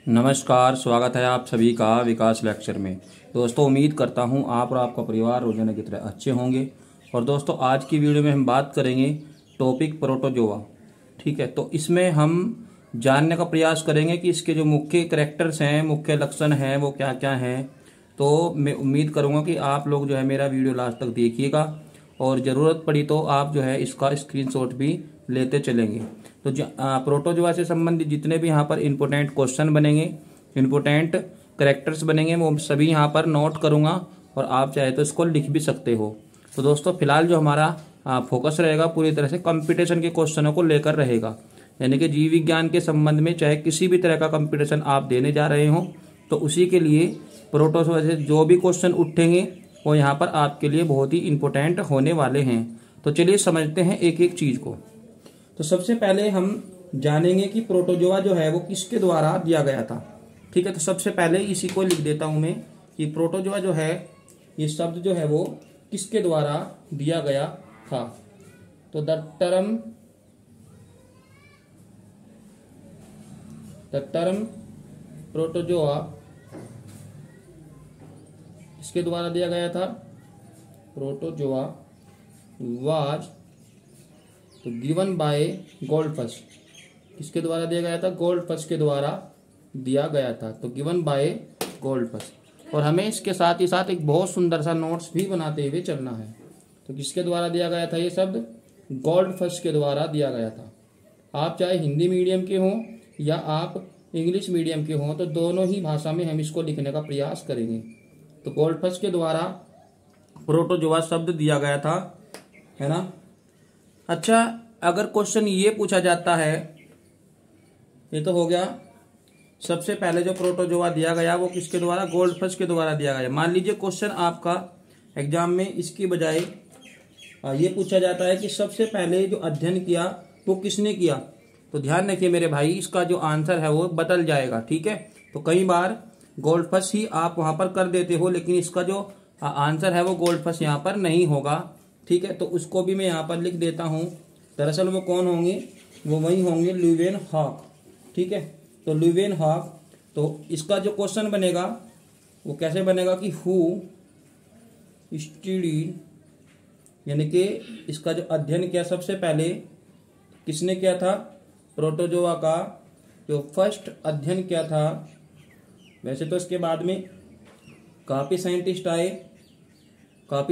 नमस्कार, स्वागत है आप सभी का विकास लेक्चर में। दोस्तों, उम्मीद करता हूं आप और आपका परिवार रोजाना की तरह अच्छे होंगे। और दोस्तों, आज की वीडियो में हम बात करेंगे टॉपिक प्रोटोजोआ। ठीक है, तो इसमें हम जानने का प्रयास करेंगे कि इसके जो मुख्य कैरेक्टर्स हैं, मुख्य लक्षण हैं, वो क्या क्या हैं। तो मैं उम्मीद करूँगा कि आप लोग जो है मेरा वीडियो लास्ट तक देखिएगा और ज़रूरत पड़ी तो आप जो है इसका स्क्रीनशॉट भी लेते चलेंगे। तो प्रोटोजोआ से संबंधित जितने भी यहाँ पर इम्पोर्टेंट क्वेश्चन बनेंगे, इम्पोर्टेंट करेक्टर्स बनेंगे, वो सभी यहाँ पर नोट करूँगा और आप चाहे तो इसको लिख भी सकते हो। तो दोस्तों, फिलहाल जो हमारा फोकस रहेगा पूरी तरह से कंपटीशन के क्वेश्चनों को लेकर रहेगा। यानी कि जीव विज्ञान के संबंध में चाहे किसी भी तरह का कंपटीशन आप देने जा रहे हो तो उसी के लिए प्रोटोजोआ से जो भी क्वेश्चन उठेंगे वो यहाँ पर आपके लिए बहुत ही इम्पोर्टेंट होने वाले हैं। तो चलिए समझते हैं एक एक चीज को। तो सबसे पहले हम जानेंगे कि प्रोटोजोआ जो है वो किसके द्वारा दिया गया था। ठीक है, तो सबसे पहले इसी को लिख देता हूं मैं कि प्रोटोजोआ जो है, ये शब्द जो है वो किसके द्वारा दिया गया था। तो द टर्म प्रोटोजोआ किसके द्वारा दिया गया था। प्रोटोजोआ वाज तो गिवन बाय गोल्डफश। किसके द्वारा दिया गया था? गोल्डफश के द्वारा दिया गया था। तो गिवन बाय गोल्डफश। और हमें इसके साथ ही साथ एक बहुत सुंदर सा नोट्स भी बनाते हुए चलना है। तो किसके द्वारा दिया गया था ये शब्द? गोल्डफश के द्वारा दिया गया था। आप चाहे हिंदी मीडियम के हों या आप इंग्लिश मीडियम के हों, तो दोनों ही भाषा में हम इसको लिखने का प्रयास करेंगे। तो गोल्डफश के द्वारा प्रोटोजोआ शब्द दिया गया था, है ना। अच्छा, अगर क्वेश्चन ये पूछा जाता है, ये तो हो गया सबसे पहले जो प्रोटोजोआ दिया गया वो किसके द्वारा? गोल्डफश के द्वारा दिया गया। मान लीजिए क्वेश्चन आपका एग्जाम में इसकी बजाय ये पूछा जाता है कि सबसे पहले जो अध्ययन किया वो किसने किया, तो ध्यान रखिए मेरे भाई, इसका जो आंसर है वो बदल जाएगा। ठीक है, तो कई बार गोल्डफश ही आप वहां पर कर देते हो, लेकिन इसका जो आंसर है वो गोल्डफश यहाँ पर नहीं होगा। ठीक है, तो उसको भी मैं यहाँ पर लिख देता हूँ। दरअसल वो कौन होंगे? वो वही होंगे ल्यूवेनहॉक। ठीक है, तो ल्यूवेनहॉक। तो इसका जो क्वेश्चन बनेगा वो कैसे बनेगा कि हु स्टडीड, यानी कि इसका जो अध्ययन किया सबसे पहले किसने किया था? प्रोटोजोआ का जो फर्स्ट अध्ययन किया था। वैसे तो इसके बाद में काफी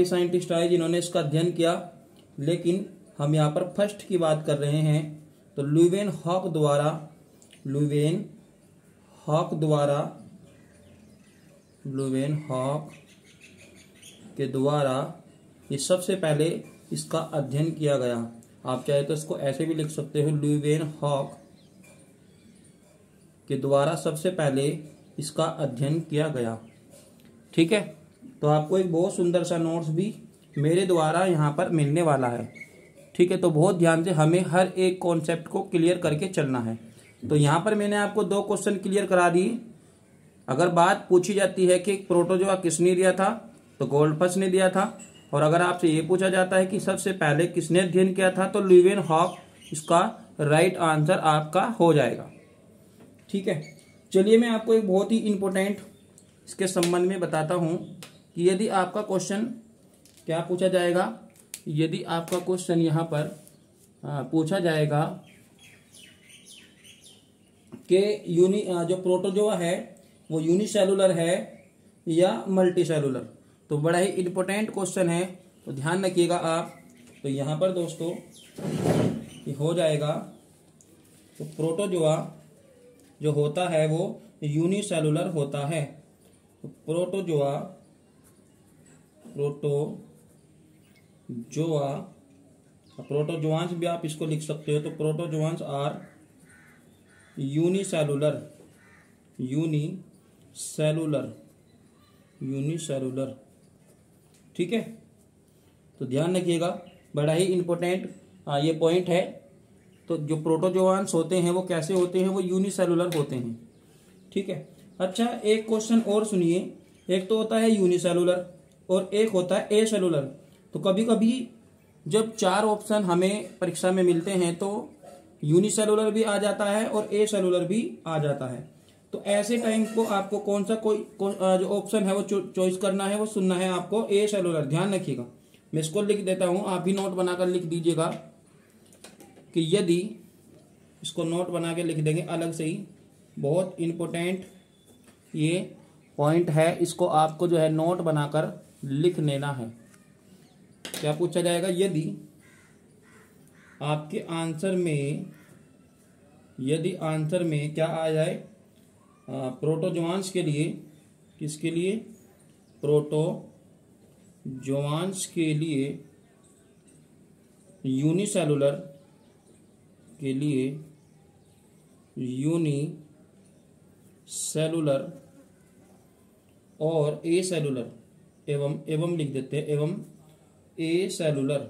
साइंटिस्ट आए जिन्होंने इसका अध्ययन किया, लेकिन हम यहाँ पर फर्स्ट की बात कर रहे हैं। तो ल्यूवेनहॉक के द्वारा ये सबसे पहले इसका अध्ययन किया गया। आप चाहे तो इसको ऐसे भी लिख सकते हो, ल्यूवेनहॉक के द्वारा सबसे पहले इसका अध्ययन किया गया। ठीक है, तो आपको एक बहुत सुंदर सा नोट्स भी मेरे द्वारा यहाँ पर मिलने वाला है। ठीक है, तो बहुत ध्यान से हमें हर एक कॉन्सेप्ट को क्लियर करके चलना है। तो यहाँ पर मैंने आपको 2 क्वेश्चन क्लियर करा दिए। अगर बात पूछी जाती है कि प्रोटोजोआ किसने दिया था, तो गोल्डफश ने दिया था। और अगर आपसे ये पूछा जाता है कि सबसे पहले किसने अध्ययन किया था, तो ल्यूवेनहॉक इसका राइट आंसर आपका हो जाएगा। ठीक है, चलिए मैं आपको एक बहुत ही इंपॉर्टेंट इसके संबंध में बताता हूं कि यदि आपका क्वेश्चन क्या पूछा जाएगा। यदि आपका क्वेश्चन यहाँ पर पूछा जाएगा कि जो प्रोटोजोआ है वो यूनिसेलुलर है या मल्टीसेलुलर, तो बड़ा ही इंपॉर्टेंट क्वेश्चन है, तो ध्यान रखिएगा आप। तो यहाँ पर दोस्तों ये हो जाएगा, तो प्रोटोजोआ जो होता है वो यूनिसेलुलर होता है। तो प्रोटोजोआंस भी आप इसको लिख सकते हो। तो प्रोटोजोआंस आर यूनिसेलुलर। ठीक है, तो ध्यान रखिएगा, बड़ा ही इंपॉर्टेंट ये पॉइंट है। तो जो प्रोटोजोआंस होते हैं वो कैसे होते हैं? वो यूनिसेलुलर होते हैं। ठीक है, अच्छा एक क्वेश्चन और सुनिए। एक तो होता है यूनिसेलुलर और एक होता है एसेलुलर। तो कभी कभी जब 4 ऑप्शन हमें परीक्षा में मिलते हैं तो यूनिसेलुलर भी आ जाता है और ए सेलुलर भी आ जाता है। तो ऐसे टाइम को आपको कौन सा जो ऑप्शन है वो चॉइस करना है, वो सुनना है आपको ए सेलुलर। ध्यान रखिएगा, मैं इसको लिख देता हूं, आप भी नोट बनाकर लिख दीजिएगा कि यदि इसको नोट बना के लिख देंगे अलग से ही, बहुत इंपॉर्टेंट ये पॉइंट है, इसको आपको जो है नोट बनाकर लिख लेना है। क्या पूछा जाएगा? यदि आपके आंसर में क्या आ जाए, प्रोटोजोआंस के लिए, किसके लिए? प्रोटोजोआंस के लिए यूनिसेलुलर के लिए यूनिसेलुलर और ए सेलुलर, एवं लिख देते हैं, एवं ए सेलुलर,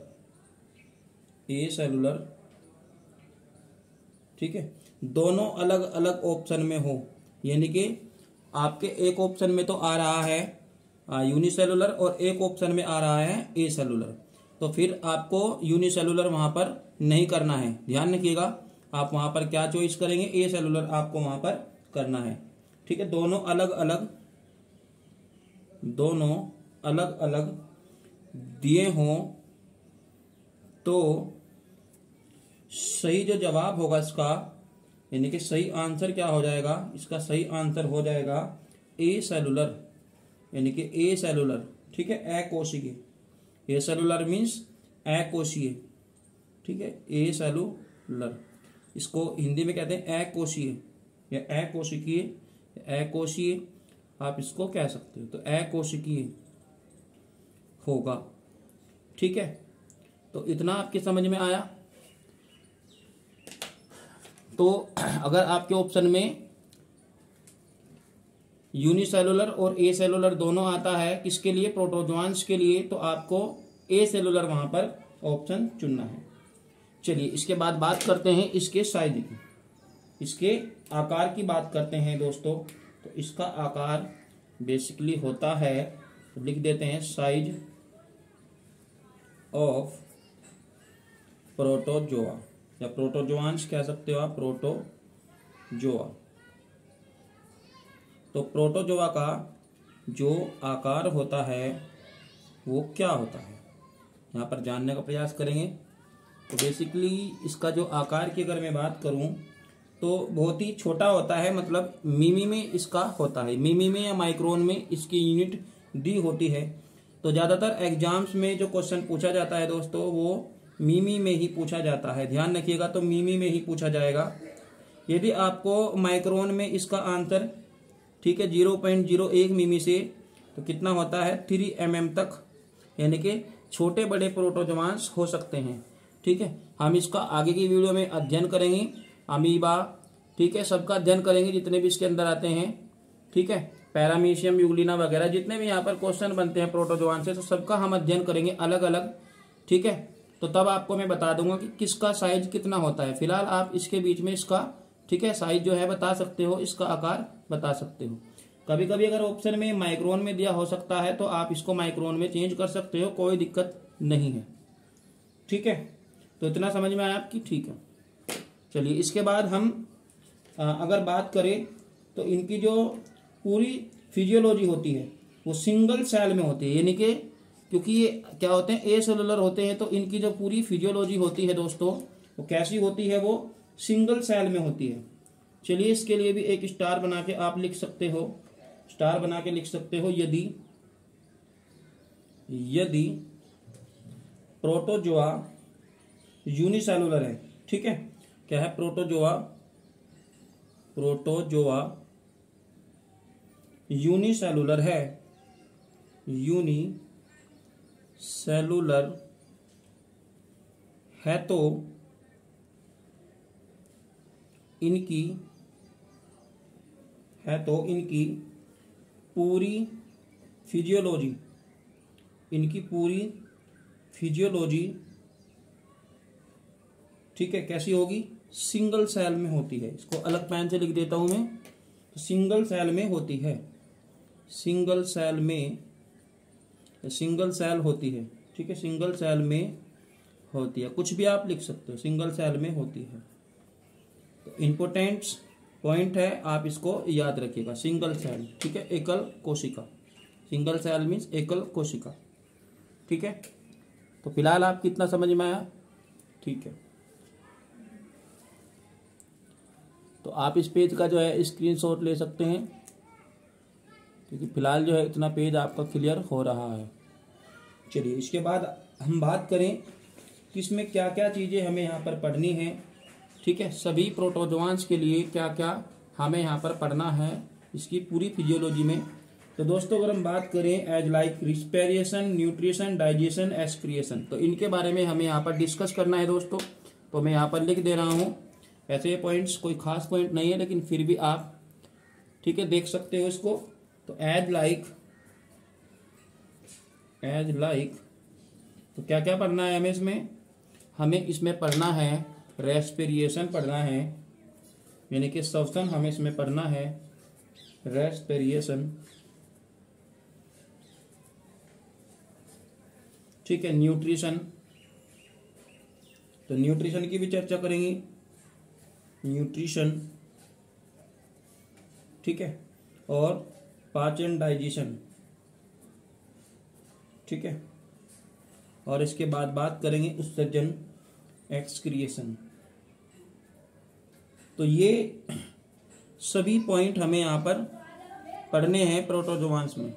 ठीक है, दोनों अलग अलग ऑप्शन में हो, यानी कि आपके एक ऑप्शन में तो आ रहा है यूनिसेलुलर और एक ऑप्शन में आ रहा है ए सेलुलर, तो फिर आपको यूनिसेलुलर वहां पर नहीं करना है। ध्यान रखिएगा, आप वहां पर क्या चॉइस करेंगे? ए सेलुलर आपको वहां पर करना है, ठीक है। दोनों अलग अलग दिए हों तो सही जो जवाब होगा इसका, यानी कि सही आंसर क्या हो जाएगा? इसका सही आंसर हो जाएगा ए सेलुलर, यानी कि ए सेलुलर, ठीक है, अकोशिकीय। ए सेलुलर मीन्स अकोशीय, ठीक है, ए सेलुलर, इसको हिंदी में कहते हैं अकोशीय या अकोशिकीय, आप इसको कह सकते हो, तो अकोशिकीय होगा, ठीक है। तो इतना आपके समझ में आया। तो अगर आपके ऑप्शन में यूनिसेलुलर और ए सेलुलर दोनों आता है, किसके लिए? प्रोटोजोआंस के लिए, तो आपको ए सेलुलर वहां पर ऑप्शन चुनना है। चलिए इसके बाद बात करते हैं इसके साइज की, इसके आकार की बात करते हैं दोस्तों। तो इसका आकार बेसिकली होता है, तो लिख देते हैं साइज ऑफ प्रोटोजोआ, या प्रोटोजोआंस कह सकते हो आप, प्रोटोजोआ। तो प्रोटोजोआ का जो आकार होता है वो क्या होता है, यहाँ पर जानने का प्रयास करेंगे। तो बेसिकली इसका जो आकार की अगर मैं बात करूं तो बहुत ही छोटा होता है, मतलब मिमी में इसका होता है, मिमी में या माइक्रोन में इसकी यूनिट दी होती है। तो ज़्यादातर एग्जाम्स में जो क्वेश्चन पूछा जाता है दोस्तों वो मिमी में ही पूछा जाता है। ध्यान रखिएगा, तो मिमी में ही पूछा जाएगा। यदि आपको माइक्रोन में इसका आंसर, ठीक है, 0.01 मिमी से तो कितना होता है 3 mm तक, यानी कि छोटे बड़े प्रोटोजोआंस हो सकते हैं, ठीक है। हम इसका आगे की वीडियो में अध्ययन करेंगे, अमीबा, ठीक है, सबका अध्ययन करेंगे जितने भी इसके अंदर आते हैं, ठीक है, पैरामीशियम, यूग्लिना वगैरह जितने भी यहाँ पर क्वेश्चन बनते हैं प्रोटोजोआंस से, तो सबका हम अध्ययन करेंगे अलग अलग, ठीक है। तो तब आपको मैं बता दूंगा कि किसका साइज कितना होता है। फिलहाल आप इसके बीच में इसका, ठीक है, साइज जो है बता सकते हो, इसका आकार बता सकते हो। कभी कभी अगर ऑप्शन में माइक्रोन में दिया हो सकता है तो आप इसको माइक्रोन में चेंज कर सकते हो, कोई दिक्कत नहीं है, ठीक है। तो इतना समझ में आया आपकी, ठीक है। चलिए इसके बाद हम अगर बात करें तो इनकी जो पूरी फिजियोलॉजी होती है वो सिंगल सेल में होती है, यानी कि क्योंकि ये क्या होते हैं, ए सेलुलर होते हैं, तो इनकी जो पूरी फिजियोलॉजी होती है दोस्तों वो कैसी होती है? वो सिंगल सेल में होती है। चलिए इसके लिए भी एक स्टार बना के आप लिख सकते हो, स्टार बना के लिख सकते हो, यदि प्रोटोजोआ यूनिसेलुलर है, ठीक है, क्या है? प्रोटोजोआ यूनिसेलुलर है, यूनिसेलुलर है, तो इनकी पूरी फिजियोलॉजी, ठीक है, कैसी होगी? सिंगल सेल में होती है। इसको अलग पेन से लिख देता हूं मैं, तो सिंगल सेल में होती है, सिंगल सेल होती है, ठीक है, सिंगल सेल में होती है, कुछ भी आप लिख सकते हो, सिंगल सेल में होती है। तो इम्पोर्टेंट्स पॉइंट है, आप इसको याद रखिएगा। सिंगल सेल, ठीक है, एकल कोशिका। सिंगल सेल मीन्स एकल कोशिका, ठीक है। तो फिलहाल आप कितना समझ में आया? ठीक है, तो आप इस पेज का जो है स्क्रीनशॉट ले सकते हैं, क्योंकि फिलहाल जो है इतना पेज आपका क्लियर हो रहा है। चलिए, इसके बाद हम बात करें कि इसमें क्या क्या चीज़ें हमें यहाँ पर पढ़नी है, ठीक है। सभी प्रोटोजोआंस के लिए क्या क्या हमें यहाँ पर पढ़ना है इसकी पूरी फिजियोलॉजी में। तो दोस्तों, अगर हम बात करें as like respiration, nutrition, digestion, excretion, तो इनके बारे में हमें यहाँ पर डिस्कस करना है दोस्तों। तो मैं यहाँ पर लिख दे रहा हूँ। ऐसे ये पॉइंट्स कोई खास पॉइंट नहीं है, लेकिन फिर भी आप, ठीक है, देख सकते हो इसको। तो एज लाइक तो क्या क्या पढ़ना है हमें? हमें इसमें पढ़ना है रेस्पिरेशन पढ़ना है, यानी कि श्वसन हमें इसमें पढ़ना है, रेस्पिरेशन, ठीक है। न्यूट्रिशन, तो न्यूट्रिशन की भी चर्चा करेंगे, न्यूट्रिशन, ठीक है। और पाचन, डाइजेशन, ठीक है। और इसके बाद बात करेंगे उत्सर्जन, एक्सक्रिएशन। तो ये सभी पॉइंट हमें यहाँ पर पढ़ने हैं प्रोटोजोआंस में,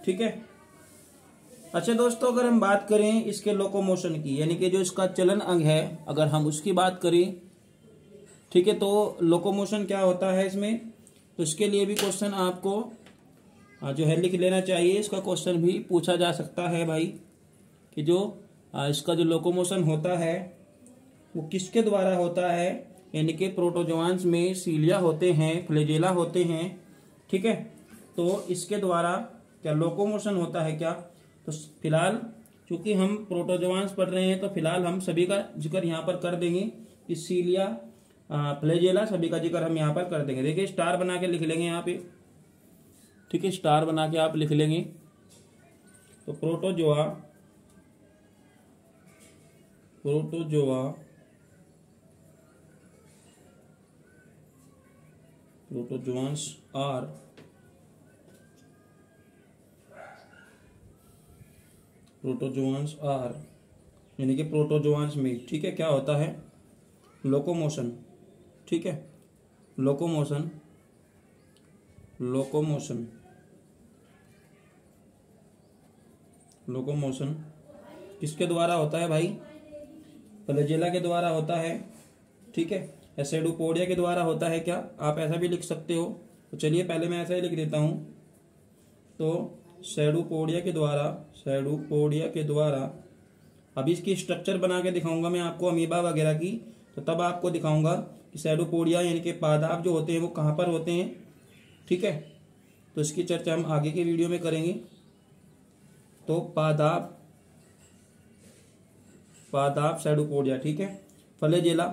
ठीक है। अच्छा दोस्तों, अगर हम बात करें इसके लोकोमोशन की, यानी कि जो इसका चलन अंग है, अगर हम उसकी बात करें, ठीक है, तो लोकोमोशन क्या होता है इसमें, तो इसके लिए भी क्वेश्चन आपको जो है लिख लेना चाहिए। इसका क्वेश्चन भी पूछा जा सकता है भाई, कि जो इसका जो लोकोमोशन होता है वो किसके द्वारा होता है, यानी कि प्रोटोजोआंस में सीलिया होते हैं, फ्लैजेला होते हैं, ठीक है। तो इसके द्वारा क्या लोकोमोशन होता है क्या? तो फिलहाल चूंकि हम प्रोटोजोआंस पढ़ रहे हैं, तो फिलहाल हम सभी का जिक्र यहाँ पर कर देंगे कि सीलिया, फ्लैजेला, सभी का जिक्र हम यहाँ पर कर देंगे। देखिए, स्टार बना के लिख लेंगे यहाँ पे, ठीक है, स्टार बना के आप लिख लेंगे। तो प्रोटोजोआंस आर यानी कि प्रोटोजोआंस में, ठीक है, क्या होता है? लोकोमोशन, ठीक है। लोकोमोशन किसके द्वारा होता है भाई? फ्लैजेला के द्वारा होता है, ठीक है। एसिडोपोडिया के द्वारा होता है क्या? आप ऐसा भी लिख सकते हो। तो चलिए, पहले मैं ऐसा ही लिख देता हूं। तो सेडोपोडिया के द्वारा अभी इसकी स्ट्रक्चर बना के दिखाऊंगा मैं आपको, अमीबा वगैरह की। तो तब आपको दिखाऊंगा कि सेडोपोडिया यानी कि पादाप जो होते हैं वो कहाँ पर होते हैं, ठीक है। तो इसकी चर्चा हम आगे के वीडियो में करेंगे। तो पादाप सेडोपोडिया, ठीक है। फ्लैजेला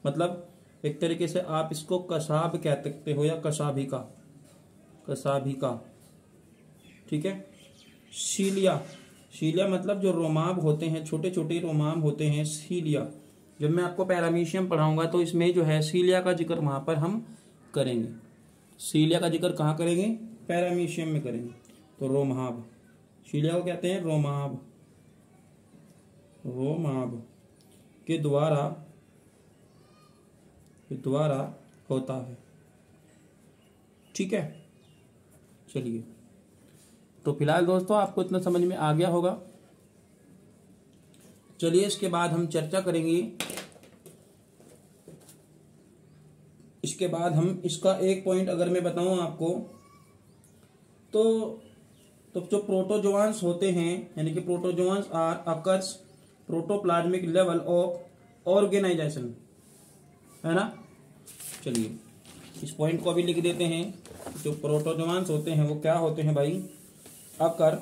मतलब एक तरीके से आप इसको कसाब कह सकते हो, या कसाभिका, ठीक है। सीलिया मतलब जो रोमाब होते हैं, छोटे छोटे रोमाब होते हैं, सीलिया। जब मैं आपको पैरामीशियम पढ़ाऊंगा तो इसमें जो है सीलिया का जिक्र वहां पर हम करेंगे। सीलिया का जिक्र कहाँ करेंगे? पैरामीशियम में करेंगे। तो रोमाब, सीलिया को कहते हैं रोमाब के द्वारा होता है, ठीक है। चलिए, तो फिलहाल दोस्तों आपको इतना समझ में आ गया होगा। चलिए, इसके बाद हम चर्चा करेंगे। इसके बाद हम इसका एक पॉइंट अगर मैं बताऊं आपको, तो जो प्रोटोजोआंस होते हैं, यानी कि protozoans are occurs protoplasmic level of organisation, है ना। चलिए, इस पॉइंट को अभी लिख देते हैं। जो प्रोटोजोआंस होते हैं वो क्या होते हैं भाई? अकर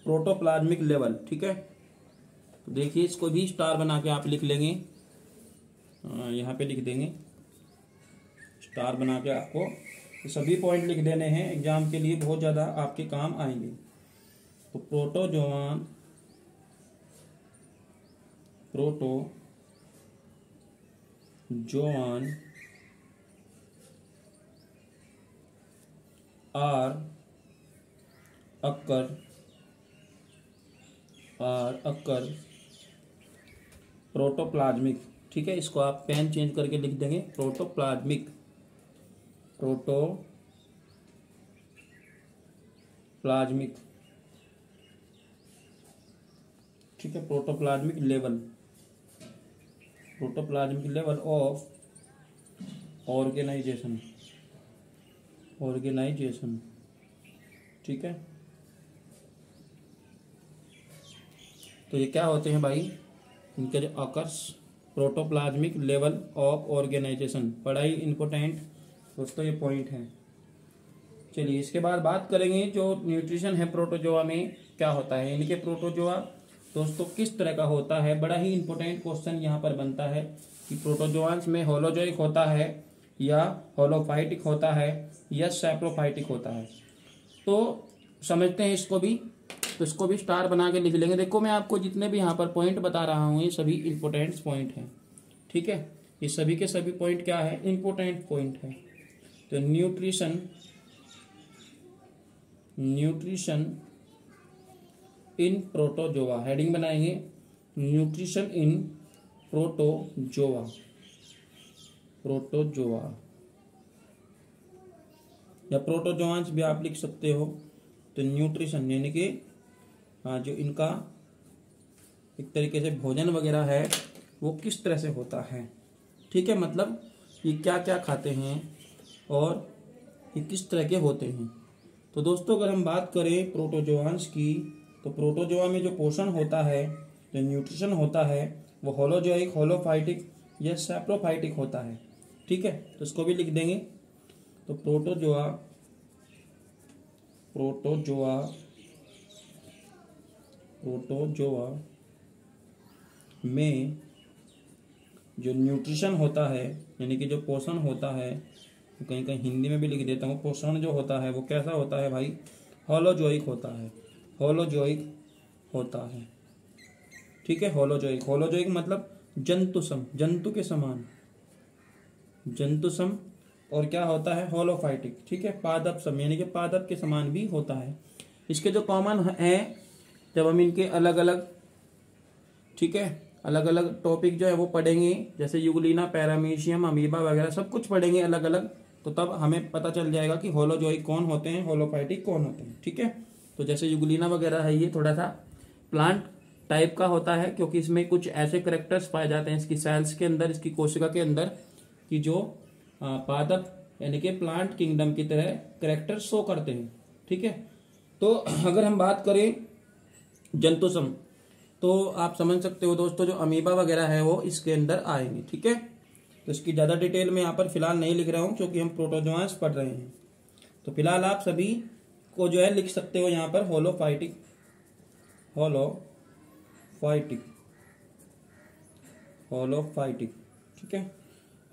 प्रोटोप्लाज्मिक लेवल, ठीक है। तो देखिए, इसको भी स्टार बना के आप लिख लेंगे, यहाँ पे लिख देंगे स्टार बना के। आपको सभी पॉइंट लिख देने हैं, एग्जाम के लिए बहुत ज़्यादा आपके काम आएंगे। तो जोआन आर अक्कर प्रोटोप्लाज्मिक। ठीक है, इसको आप पेन चेंज करके लिख देंगे, प्रोटोप्लाज्मिक ठीक है, प्रोटोप्लाज्मिक लेवल ऑफ ऑर्गेनाइजेशन। ठीक है, तो ये क्या होते हैं भाई, इनके जो occurs protoplasmic level of organization, बड़ा ही इंपॉर्टेंट दोस्तों ये पॉइंट है। चलिए इसके बाद बात करेंगे जो न्यूट्रिशन है प्रोटोजोआ में क्या होता है। इनके प्रोटोजोआ दोस्तों किस तरह का होता है, बड़ा ही इंपॉर्टेंट क्वेश्चन यहाँ पर बनता है कि प्रोटोजोआंस में होलोजोइक होता है या होलोफाइटिक होता है या सैप्रोफाइटिक होता है। तो समझते हैं इसको भी, तो इसको भी स्टार बना के लिख लेंगे। देखो मैं आपको जितने भी यहाँ पर पॉइंट बता रहा हूँ ये सभी इंपॉर्टेंट पॉइंट हैं। ठीक है, ये सभी के सभी पॉइंट क्या है, इंपॉर्टेंट पॉइंट है। तो न्यूट्रिशन इन प्रोटोजोआ, हेडिंग बनाएंगे न्यूट्रिशन इन प्रोटोजोआ या प्रोटोजोआंस भी आप लिख सकते हो। तो न्यूट्रिशन यानी कि जो इनका एक तरीके से भोजन वगैरह है वो किस तरह से होता है। ठीक है, मतलब ये क्या क्या खाते हैं और ये किस तरह के होते हैं। तो दोस्तों अगर हम बात करें प्रोटोजोआंस की, तो प्रोटोजोआ में जो पोषण होता है, जो न्यूट्रिशन होता है, वो होलोजोइक, होलोफाइटिक या सैप्रोफाइटिक होता है। ठीक है, तो इसको भी लिख देंगे। तो प्रोटोजोआ में जो न्यूट्रिशन होता है यानी कि जो पोषण होता है, तो कहीं कहीं हिंदी में भी लिख देता हूँ, पोषण जो होता है वो कैसा होता है भाई, होलोजोइक होता है। ठीक है, होलोजोइक मतलब जंतु के समान, और क्या होता है, होलोफाइटिक। ठीक है, पादप सम यानी कि पादप के समान भी होता है। इसके जो कॉमन है, जब हम इनके अलग अलग, ठीक है, अलग अलग टॉपिक जो है वो पढ़ेंगे, जैसे यूग्लिना, पैरामीशियम, अमीबा वगैरह सब कुछ पढ़ेंगे अलग अलग, तो तब हमें पता चल जाएगा कि होलोजोइक कौन होते हैं, होलोफाइटिक कौन होते हैं। ठीक है, तो जैसे यूग्लिना वगैरह है, ये थोड़ा सा प्लांट टाइप का होता है, क्योंकि इसमें कुछ ऐसे करेक्टर्स पाए जाते हैं इसकी सेल्स के अंदर, इसकी कोशिका के अंदर, कि जो पादप यानी कि प्लांट किंगडम की तरह करेक्टर शो करते हैं। ठीक है, तो अगर हम बात करें जंतुसम, तो आप समझ सकते हो दोस्तों जो अमीबा वगैरह है वो इसके अंदर आएंगे। ठीक है, तो इसकी ज़्यादा डिटेल में यहाँ पर फिलहाल नहीं लिख रहा हूँ क्योंकि हम प्रोटोजोआंस पढ़ रहे हैं। तो फिलहाल आप सभी को जो है लिख सकते हो यहाँ पर होलोफाइटिक। ठीक है,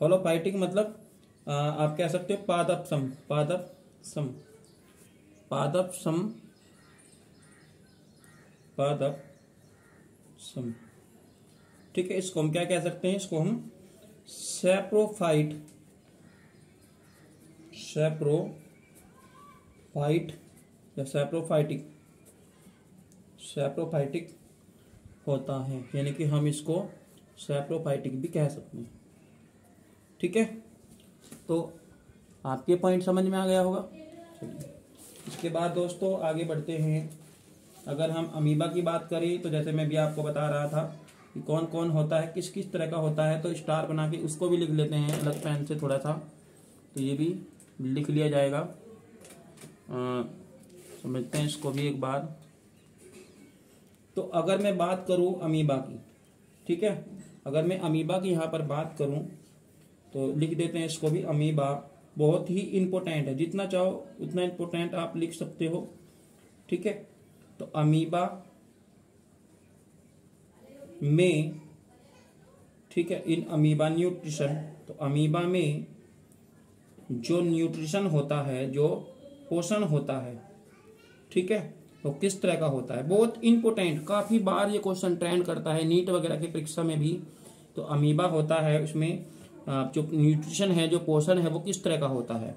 होलोफाइटिक मतलब आप कह सकते हो पादप सम। ठीक है, इसको हम क्या कह सकते हैं, इसको हम सैप्रोफाइट या सैप्रोफाइटिक होता है, यानी कि हम इसको सैप्रोफाइटिक भी कह सकते हैं। ठीक है, तो आपके पॉइंट समझ में आ गया होगा। चलिए इसके बाद दोस्तों आगे बढ़ते हैं। अगर हम अमीबा की बात करें, तो जैसे मैं भी आपको बता रहा था कि कौन कौन होता है, किस किस तरह का होता है, तो स्टार बना के उसको भी लिख लेते हैं अलग पेन से थोड़ा सा, तो ये भी लिख लिया जाएगा। समझते हैं इसको भी एक बार। तो अगर मैं बात करूं अमीबा की, ठीक है, अगर मैं अमीबा की यहाँ पर बात करूं तो लिख देते हैं इसको भी, अमीबा बहुत ही इंपॉर्टेंट है, जितना चाहो उतना इंपॉर्टेंट आप लिख सकते हो। ठीक है, तो अमीबा में, ठीक है, इन अमीबा न्यूट्रिशन, तो अमीबा में जो न्यूट्रिशन होता है, जो पोषण होता है, ठीक है, तो किस तरह का होता है, बहुत इंपॉर्टेंट, काफी बार ये क्वेश्चन ट्रेंड करता है नीट वगैरह की परीक्षा में भी। तो अमीबा होता है, उसमें जो न्यूट्रिशन है, जो पोषण है, वो किस तरह का होता है।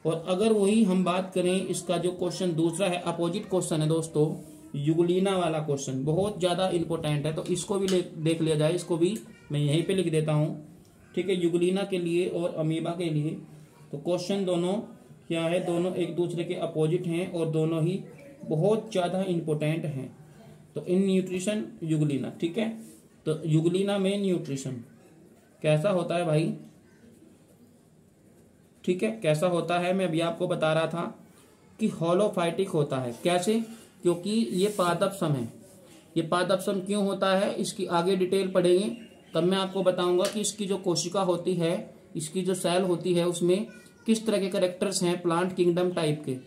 और अगर वही हम बात करें, इसका जो क्वेश्चन दूसरा है, अपोजिट क्वेश्चन है दोस्तों, युगलीना वाला क्वेश्चन बहुत ज्यादा इंपॉर्टेंट है, तो इसको भी देख लिया जाए। इसको भी मैं यहीं पे लिख देता हूँ, ठीक है, युगलीना के लिए और अमीबा के लिए। तो क्वेश्चन दोनों क्या है, दोनों एक दूसरे के अपोजिट हैं और दोनों ही बहुत ज्यादा इंपॉर्टेंट हैं। तो इन न्यूट्रिशन युगलीना, ठीक है। तो युगलीना में न्यूट्रिशन कैसा होता है भाई, ठीक है, कैसा होता है, मैं अभी आपको बता रहा था कि होलोफाइटिक होता है। कैसे? क्योंकि ये पादपसम है। ये पादपसम क्यों होता है, इसकी आगे डिटेल पढ़ेंगे, तब मैं आपको बताऊंगा कि इसकी जो कोशिका होती है, इसकी जो सेल होती है, उसमें किस तरह के कैरेक्टर्स हैं प्लांट किंगडम टाइप के,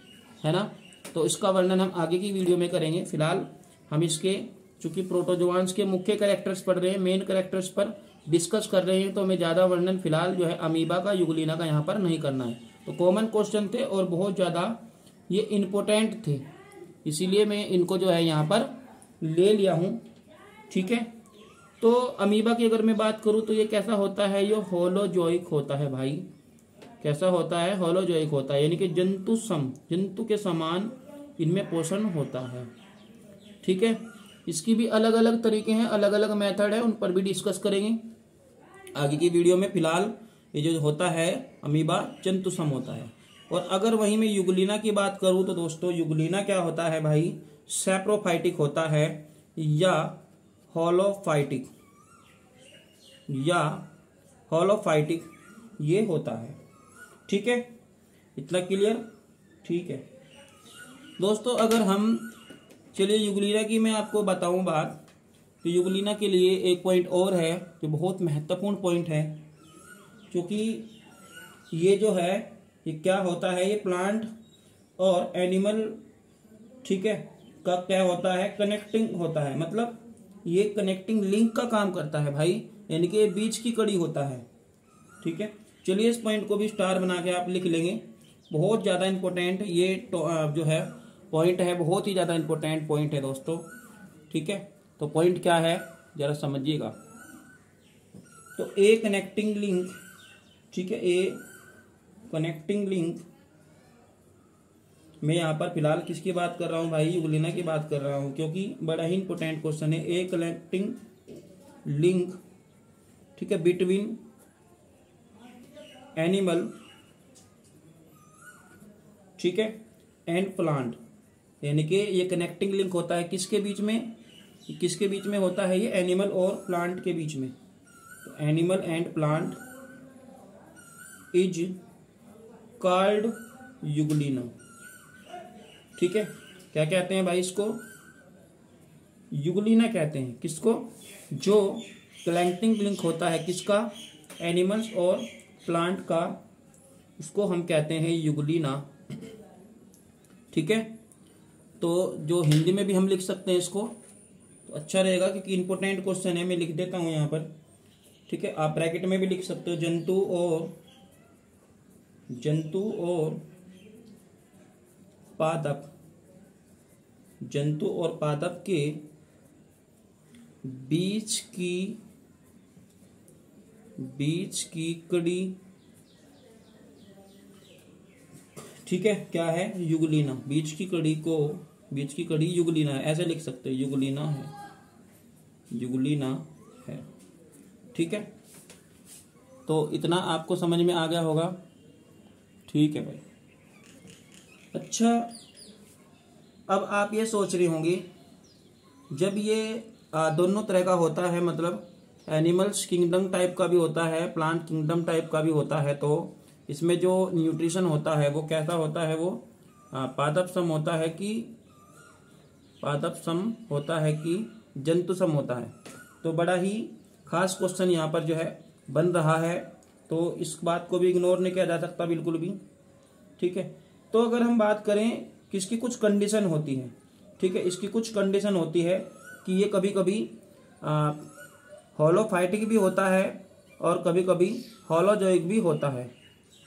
है ना। तो इसका वर्णन हम आगे की वीडियो में करेंगे। फिलहाल हम इसके चूंकि प्रोटोजोआंस के मुख्य कैरेक्टर्स पढ़ रहे हैं, मेन कैरेक्टर्स पर डिस्कस कर रहे हैं, तो हमें ज्यादा वर्णन फिलहाल जो है अमीबा का, युगलीना का यहाँ पर नहीं करना है। तो कॉमन क्वेश्चन थे और बहुत ज्यादा ये इम्पोर्टेंट थे, इसीलिए मैं इनको जो है यहाँ पर ले लिया हूँ, ठीक है। तो अमीबा की अगर मैं बात करूँ तो ये कैसा होता है, ये होलोजोइक होता है भाई। कैसा होता है, होलोजोइक होता है, यानी कि जंतु के समान इनमें पोषण होता है, ठीक है। इसकी भी अलग अलग तरीके हैं, अलग अलग मेथड है, उन पर भी डिस्कस करेंगे आगे की वीडियो में। फिलहाल ये जो होता है अमीबा जंतुसम होता है। और अगर वहीं मैं युगलीना की बात करूं तो दोस्तों, युगलीना क्या होता है भाई, सैप्रोफाइटिक होता है या होलोफाइटिक ये होता है, ठीक है। इतना क्लियर, ठीक है दोस्तों। अगर हम चलिए युगलीना की मैं आपको बताऊं बात, तो युगलीना के लिए एक पॉइंट और है जो बहुत महत्वपूर्ण पॉइंट है, क्योंकि ये जो है ये क्या होता है, ये प्लांट और एनिमल, ठीक है, का क्या होता है, कनेक्टिंग होता है। मतलब ये कनेक्टिंग लिंक का काम करता है भाई, यानी कि ये बीच की कड़ी होता है, ठीक है। चलिए इस पॉइंट को भी स्टार बना के आप लिख लेंगे, बहुत ज्यादा इंपॉर्टेंट ये जो है पॉइंट है, बहुत ही ज्यादा इंपॉर्टेंट पॉइंट है दोस्तों, ठीक है। तो पॉइंट क्या है जरा समझिएगा। तो ए कनेक्टिंग लिंक, ठीक है, ए कनेक्टिंग लिंक, मैं यहाँ पर फिलहाल किसकी बात कर रहा हूँ भाई, युगलीना की बात कर रहा हूँ, क्योंकि बड़ा ही इंपॉर्टेंट क्वेश्चन है। ए कनेक्टिंग लिंक, ठीक है, बिटवीन एनिमल, ठीक है, एंड प्लांट, यानी कि ये कनेक्टिंग लिंक होता है किसके बीच में, किसके बीच में होता है, ये एनिमल और प्लांट के बीच में। तो animal and plant is called euglena, ठीक है। क्या कहते हैं भाई इसको, युगलीना कहते हैं किसको, जो कनेक्टिंग लिंक होता है किसका, एनिमल्स और प्लांट का, उसको हम कहते हैं युगलीना, ठीक है। तो जो हिंदी में भी हम लिख सकते हैं इसको, तो अच्छा रहेगा, क्योंकि इंपॉर्टेंट क्वेश्चन है। मैं लिख देता हूं यहाँ पर, ठीक है, आप ब्रैकेट में भी लिख सकते हो, जंतु और पादप के बीच की कड़ी, ठीक है, क्या है, युगलीना। बीच की कड़ी युगलीना है, ऐसे लिख सकते हो, युगलीना है, ठीक है। तो इतना आपको समझ में आ गया होगा, ठीक है भाई। अच्छा, अब आप ये सोच रहे होंगे, जब ये दोनों तरह का होता है, मतलब एनिमल्स किंगडम टाइप का भी होता है, प्लांट किंगडम टाइप का भी होता है, तो इसमें जो न्यूट्रिशन होता है वो कैसा होता है, वो पादपसम होता है कि जंतुसम होता है। तो बड़ा ही खास क्वेश्चन यहाँ पर जो है बन रहा है, तो इस बात को भी इग्नोर नहीं किया जा सकता बिल्कुल भी, ठीक है। तो अगर हम बात करें कि इसकी कुछ कंडीशन होती है, ठीक है, इसकी कुछ कंडीशन होती है कि ये कभी कभी होलोफाइटिक भी होता है और कभी कभी होलोजोइक भी होता है,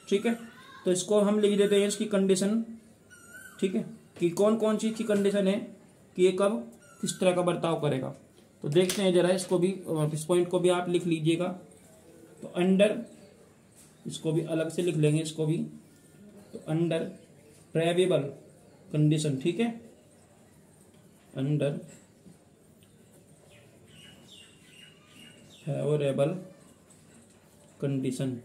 ठीक है। तो इसको हम लिख देते हैं इसकी कंडीशन, ठीक है, कि कौन कौन सी की कंडीशन है कि ये कब किस तरह का बर्ताव करेगा। तो देखते हैं जरा इसको भी, इस पॉइंट को भी आप लिख लीजिएगा। तो अंडर इसको भी अलग से लिख लेंगे इसको भी। तो अंडर फेवरेबल कंडीशन, ठीक है, अंडर फेवरेबल कंडीशन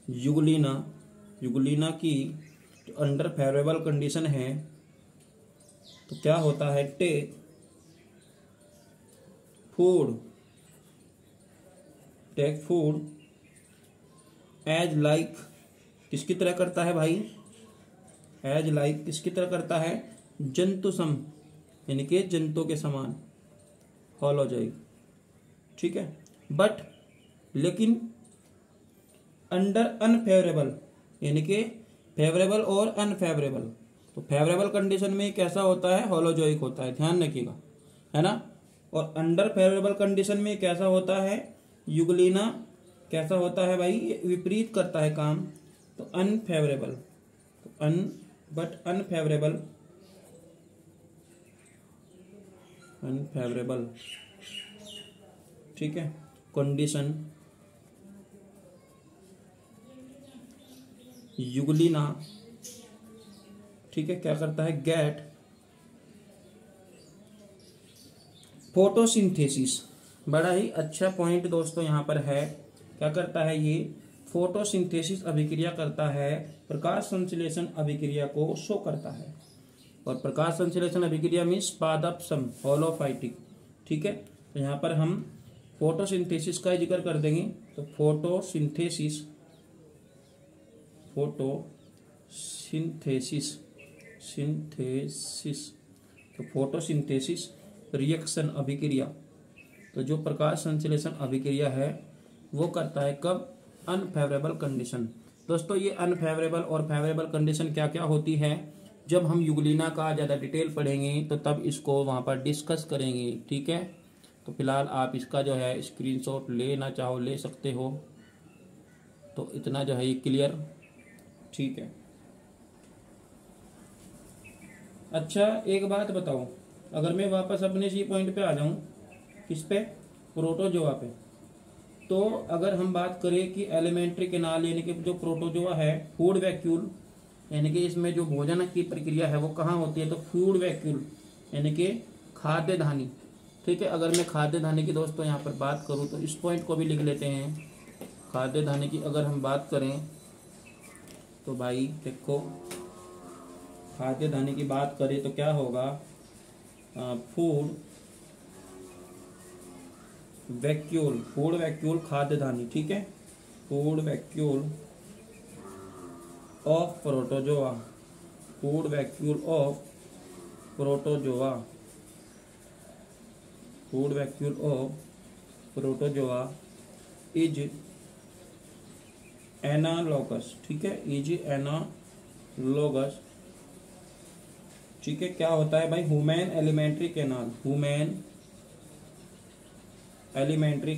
युगलीना की जो अंडर फेवरेबल कंडीशन है तो क्या होता है, टेक फूड एज लाइक, किसकी तरह करता है भाई, एज लाइक किसकी तरह करता है, जंतु सम, यानी कि जंतु के समान हो जाएगी, ठीक है। बट लेकिन अंडर अनफेवरेबल, यानी कि फेवरेबल और अनफेवरेबल, तो फेवरेबल कंडीशन में कैसा होता है, होलोजोइक होता है, ध्यान रखिएगा, है ना। और अंडर फेवरेबल कंडीशन में कैसा होता है, युगलीना कैसा होता है भाई, विपरीत करता है काम, तो अनफेवरेबल, तो अनफेवरेबल, ठीक है, कंडीशन युगलीना, ठीक है, क्या करता है, गेट फोटोसिंथेसिस, बड़ा ही अच्छा पॉइंट दोस्तों यहाँ पर है, क्या करता है ये, फोटोसिंथेसिस अभिक्रिया करता है, प्रकाश संश्लेषण अभिक्रिया को शो करता है। और प्रकाश संश्लेषण अभिक्रिया मीन्स पादपसम, होलोफाइटिक, ठीक है। तो यहाँ पर हम फोटोसिंथेसिस का जिक्र कर देंगे, तो फोटोसिंथेसिस तो फोटोसिंथेसिस रिएक्शन अभिक्रिया, तो जो प्रकाश संश्लेषण अभिक्रिया है वो करता है कब, अनफेवरेबल कंडीशन। दोस्तों ये अनफेवरेबल और फेवरेबल कंडीशन क्या क्या होती है, जब हम युगलीना का ज़्यादा डिटेल पढ़ेंगे तो तब इसको वहाँ पर डिस्कस करेंगे, ठीक है। तो फिलहाल आप इसका जो है स्क्रीनशॉट लेना चाहो ले सकते हो, तो इतना जो है ये क्लियर, ठीक है। अच्छा एक बात बताओ, अगर मैं वापस अपने इसी पॉइंट पे आ जाऊं, किस पे, प्रोटोजोआ पे, तो अगर हम बात करें कि एलिमेंट्री कैनाल यानी कि जो प्रोटोजोआ है, फूड वैक्यूल, यानी कि इसमें जो भोजन की प्रक्रिया है वो कहाँ होती है, तो फूड वैक्यूल यानी कि खाद्य धानी, ठीक है। अगर मैं खाद्य धानी की दोस्तों यहाँ पर बात करूँ तो इस पॉइंट को भी लिख लेते हैं, खाद्य धानी की अगर हम बात करें तो भाई देखो, खाद्य धानी की बात करें तो क्या होगा, फूड वैक्यूल खाद्य धानी, ठीक है, food vacuole of protozoa, food vacuole of protozoa is analogous, ठीक है, इज एनालॉगस, ठीक है। क्या होता है भाई, human alimentary canal, human alimentary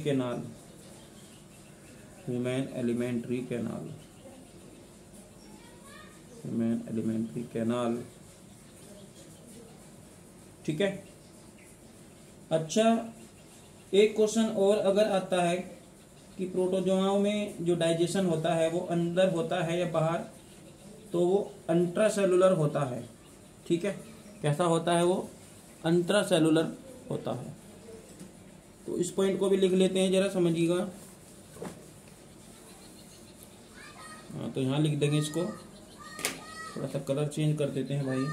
canal, ठीक है। अच्छा एक क्वेश्चन और अगर आता है कि प्रोटोजोआओं में जो डाइजेशन होता है वो अंदर होता है या बाहर, तो वो इंट्रासेलुलर होता है, ठीक है। कैसा होता है वो, इंट्रासेलुलर होता है। तो इस पॉइंट को भी लिख लेते हैं, जरा समझिएगा। हाँ तो यहाँ लिख देंगे इसको, थोड़ा सा कलर चेंज कर देते हैं भाई।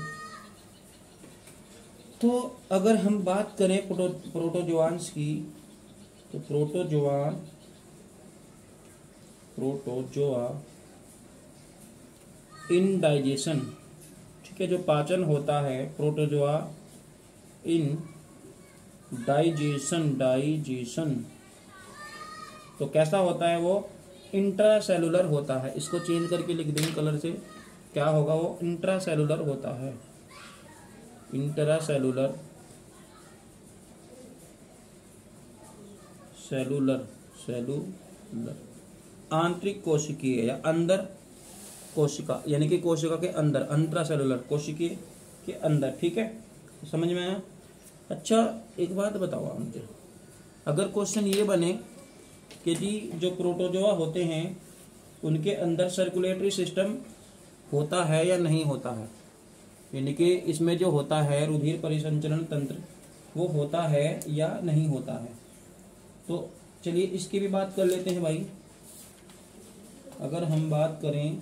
तो अगर हम बात करें प्रोटोजोआन्स की, तो प्रोटोजोआ इन डाइजेशन, ठीक है, जो पाचन होता है, प्रोटोजोआ इन डाइजेशन, तो कैसा होता है वो, इंट्रासेलुलर होता है। इसको चेंज करके लिख देंगे कलर से, क्या होगा वो, इंट्रासेलुलर होता है, इंट्रासेलुलर आंतरिक कोशिकीय या अंदर कोशिका, यानी कि कोशिका के अंदर, इंट्रासेलुलर कोशिकीय के अंदर, ठीक है, समझ में आया। अच्छा एक बात बताओ आप मुझे, अगर क्वेश्चन ये बने कि जी जो प्रोटोजोआ होते हैं उनके अंदर सर्कुलेटरी सिस्टम होता है या नहीं होता है, यानी कि इसमें जो होता है रुधिर परिसंचरण तंत्र वो होता है या नहीं होता है, तो चलिए इसकी भी बात कर लेते हैं भाई। अगर हम बात करें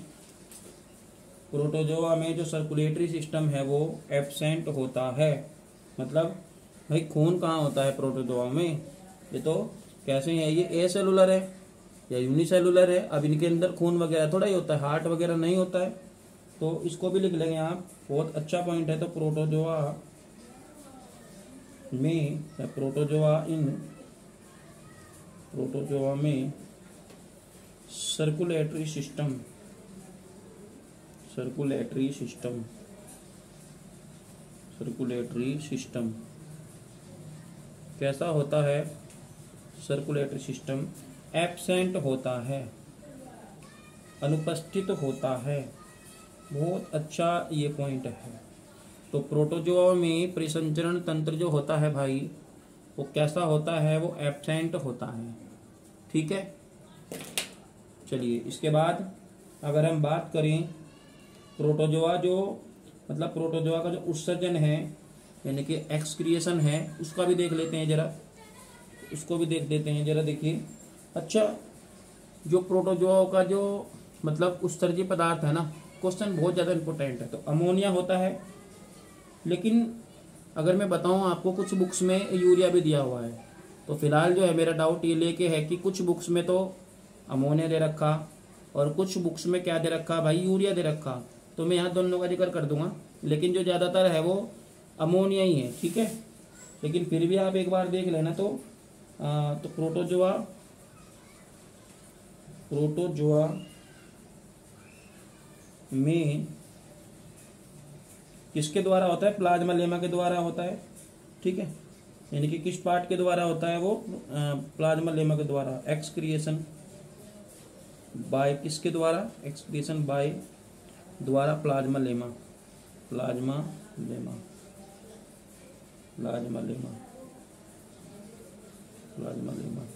प्रोटोजोआ में जो सर्कुलेटरी सिस्टम है वो एब्सेंट होता है, मतलब भाई खून कहाँ होता है प्रोटोजोआ में, ये तो कैसे है, ये ए सेलुलर है या यूनिसेलुलर है, अब इनके अंदर खून वगैरह थोड़ा ही होता है, हार्ट वगैरह नहीं होता है, तो इसको भी लिख लेंगे आप, बहुत अच्छा पॉइंट है। तो प्रोटोजोआ में या प्रोटोजोआ में सर्कुलेटरी सिस्टम कैसा होता है, सर्कुलेटरी सिस्टम एब्सेंट होता है, अनुपस्थित होता है, बहुत अच्छा ये पॉइंट है। तो प्रोटोजोआ में परिसंचरण तंत्र जो होता है भाई वो कैसा होता है, वो एब्सेंट होता है, ठीक है। चलिए इसके बाद अगर हम बात करें प्रोटोजोआ प्रोटोजोआ का जो उत्सर्जन है यानी कि एक्सक्रिएशन है उसका भी देख लेते हैं जरा, उसको भी देख लेते हैं जरा, देखिए। अच्छा जो प्रोटोजोआ का जो उत्सर्जी पदार्थ है ना, क्वेश्चन बहुत ज़्यादा इंपॉर्टेंट है। तो अमोनिया होता है, लेकिन अगर मैं बताऊं आपको कुछ बुक्स में यूरिया भी दिया हुआ है, तो फिलहाल जो है मेरा डाउट ये लेके है कि कुछ बुक्स में तो अमोनिया दे रखा और कुछ बुक्स में क्या दे रखा भाई, यूरिया दे रखा, तो मैं यहाँ दोनों का जिक्र कर दूंगा, लेकिन जो ज़्यादातर है वो अमोनिया ही है, ठीक है। लेकिन फिर भी आप एक बार देख लेना। तो प्रोटोजोआ में किसके द्वारा होता है, प्लाज्मा लेमा के द्वारा होता है, ठीक है। यानी कि किस पार्ट के द्वारा होता है वो, प्लाज्मा लेमा के द्वारा, एक्सक्रिएशन बाय किसके द्वारा, एक्सक्रिएशन बाय द्वारा प्लाज्मा लेमा,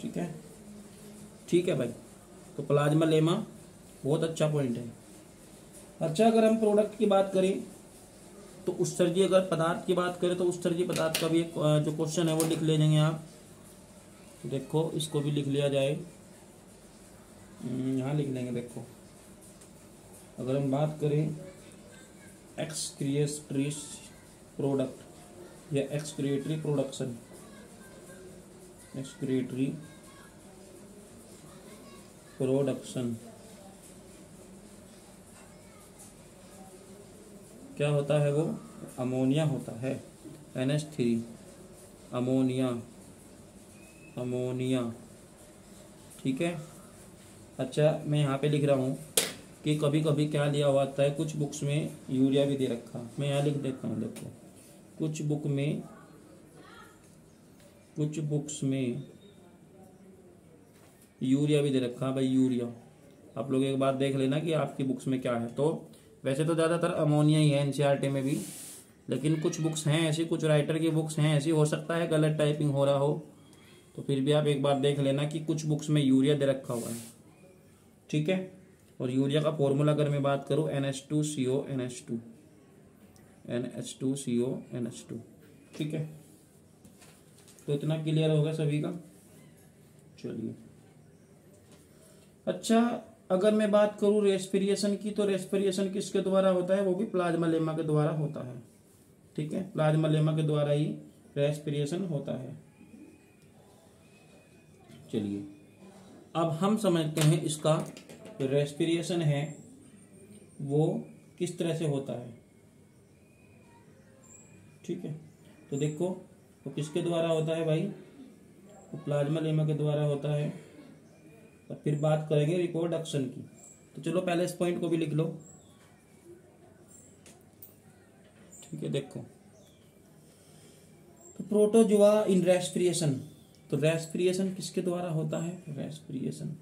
ठीक है, ठीक है भाई। तो प्लाज्मा लेमा बहुत अच्छा पॉइंट है। अच्छा अगर हम प्रोडक्ट की बात करें तो उत्सर्जी, अगर पदार्थ की बात करें तो उत्सर्जी पदार्थ का भी एक जो क्वेश्चन है वो लिख ले जाएंगे आप, देखो इसको भी लिख लिया जाए, यहाँ लिख लेंगे। देखो अगर हम बात करें एक्सक्रिएटरी प्रोडक्ट या एक्सक्रिएटरी प्रोडक्शन, क्या होता है वो, अमोनिया होता है, NH3 अमोनिया, ठीक है। अच्छा मैं यहाँ पे लिख रहा हूँ कि कभी कभी क्या लिया हुआ आता है, कुछ बुक्स में यूरिया भी दे रखा, मैं यहाँ लिख देता हूँ। देखो कुछ बुक्स में यूरिया भी दे रखा भाई, यूरिया आप लोग एक बार देख लेना कि आपकी बुक्स में क्या है। तो वैसे तो ज़्यादातर अमोनिया ही है NCERT में भी, लेकिन कुछ बुक्स हैं ऐसी, कुछ राइटर की बुक्स हैं ऐसी, हो सकता है गलत टाइपिंग हो रहा हो, तो फिर भी आप एक बार देख लेना कि कुछ बुक्स में यूरिया दे रखा हुआ है, ठीक है। और यूरिया का फॉर्मूला अगर मैं बात करूँ NH2CO, ठीक है। तो इतना क्लियर होगा सभी का, चलिए। अच्छा अगर मैं बात करूं रेस्पिरेशन की, तो रेस्पिरेशन किसके द्वारा होता है, वो भी प्लाज्मा लेमा के द्वारा होता है, ठीक है। प्लाज्मा लेमा के द्वारा ही रेस्पिरेशन होता है। चलिए अब हम समझते हैं इसका जो रेस्पिरेशन है वो किस तरह से होता है, ठीक है। तो देखो वो किसके द्वारा होता है भाई, वो प्लाज्मा लेमा के द्वारा होता है। और फिर बात करेंगे रिप्रोडक्शन की, तो चलो पहले इस पॉइंट को भी लिख लो, ठीक है। देखो तो प्रोटोजोआ इन रेस्पिरेशन, तो रेस्पिरेशन किसके द्वारा होता है, रेस्पिरेशन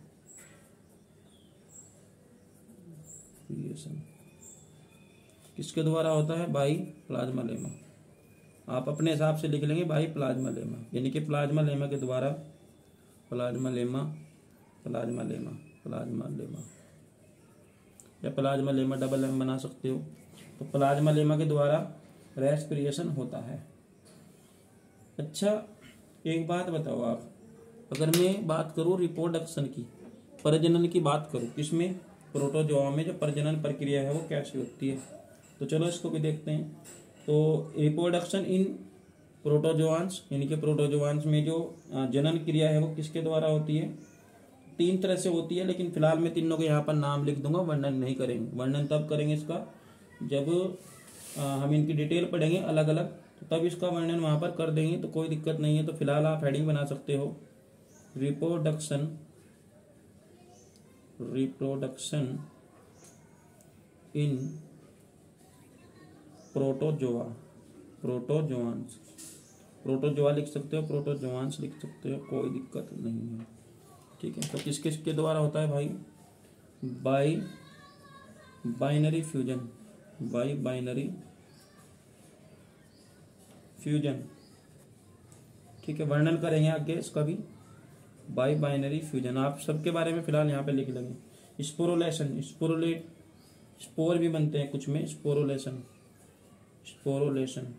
किसके द्वारा होता है भाई, प्लाज्मा लेमा। आप अपने हिसाब से लिख लेंगे बाई प्लाज्मा लेमा, यानी कि प्लाज्मा लेमा के द्वारा, plasma lemma, plasma lemma, plasma lemma या प्लाज्मा लेमा डबल एम बना सकते हो। तो प्लाज्मा लेमा के द्वारा रेस्पिरेशन होता है। अच्छा, एक बात बताओ आप, अगर मैं बात करूं रिप्रोडक्शन की, प्रजनन की बात करूं, किसमें, प्रोटोजोआ में जो प्रजनन प्रक्रिया है वो कैसे होती है, तो चलो इसको भी देखते हैं। तो रिप्रोडक्शन इन प्रोटोजोआंस, यानी कि प्रोटोजोआंस में जो जनन क्रिया है वो किसके द्वारा होती है, 3 तरह से होती है, लेकिन फिलहाल मैं तीनों के यहाँ पर नाम लिख दूंगा, वर्णन नहीं करेंगे। वर्णन तब करेंगे इसका जब हम इनकी डिटेल पढ़ेंगे अलग अलग, तो तब इसका वर्णन वहाँ पर कर देंगे, तो कोई दिक्कत नहीं है। तो फिलहाल आप हेडिंग बना सकते हो, reproduction, reproduction in protozoa, protozoans, protozoa लिख सकते हो, प्रोटोजोआंस लिख सकते हो, कोई दिक्कत नहीं है। ठीक है, तो किस किस के द्वारा होता है भाई, by binary fusion, by binary fusion. ठीक है, वर्णन करेंगे आगे इसका भी, बाई बाइनरी फ्यूजन। आप सबके बारे में फिलहाल यहाँ पे लिख लेंगे। स्पोरोलेशन, स्पोरोलेट, स्पोर भी बनते हैं कुछ में, स्पोरोलेशन, स्पोरोलेशन,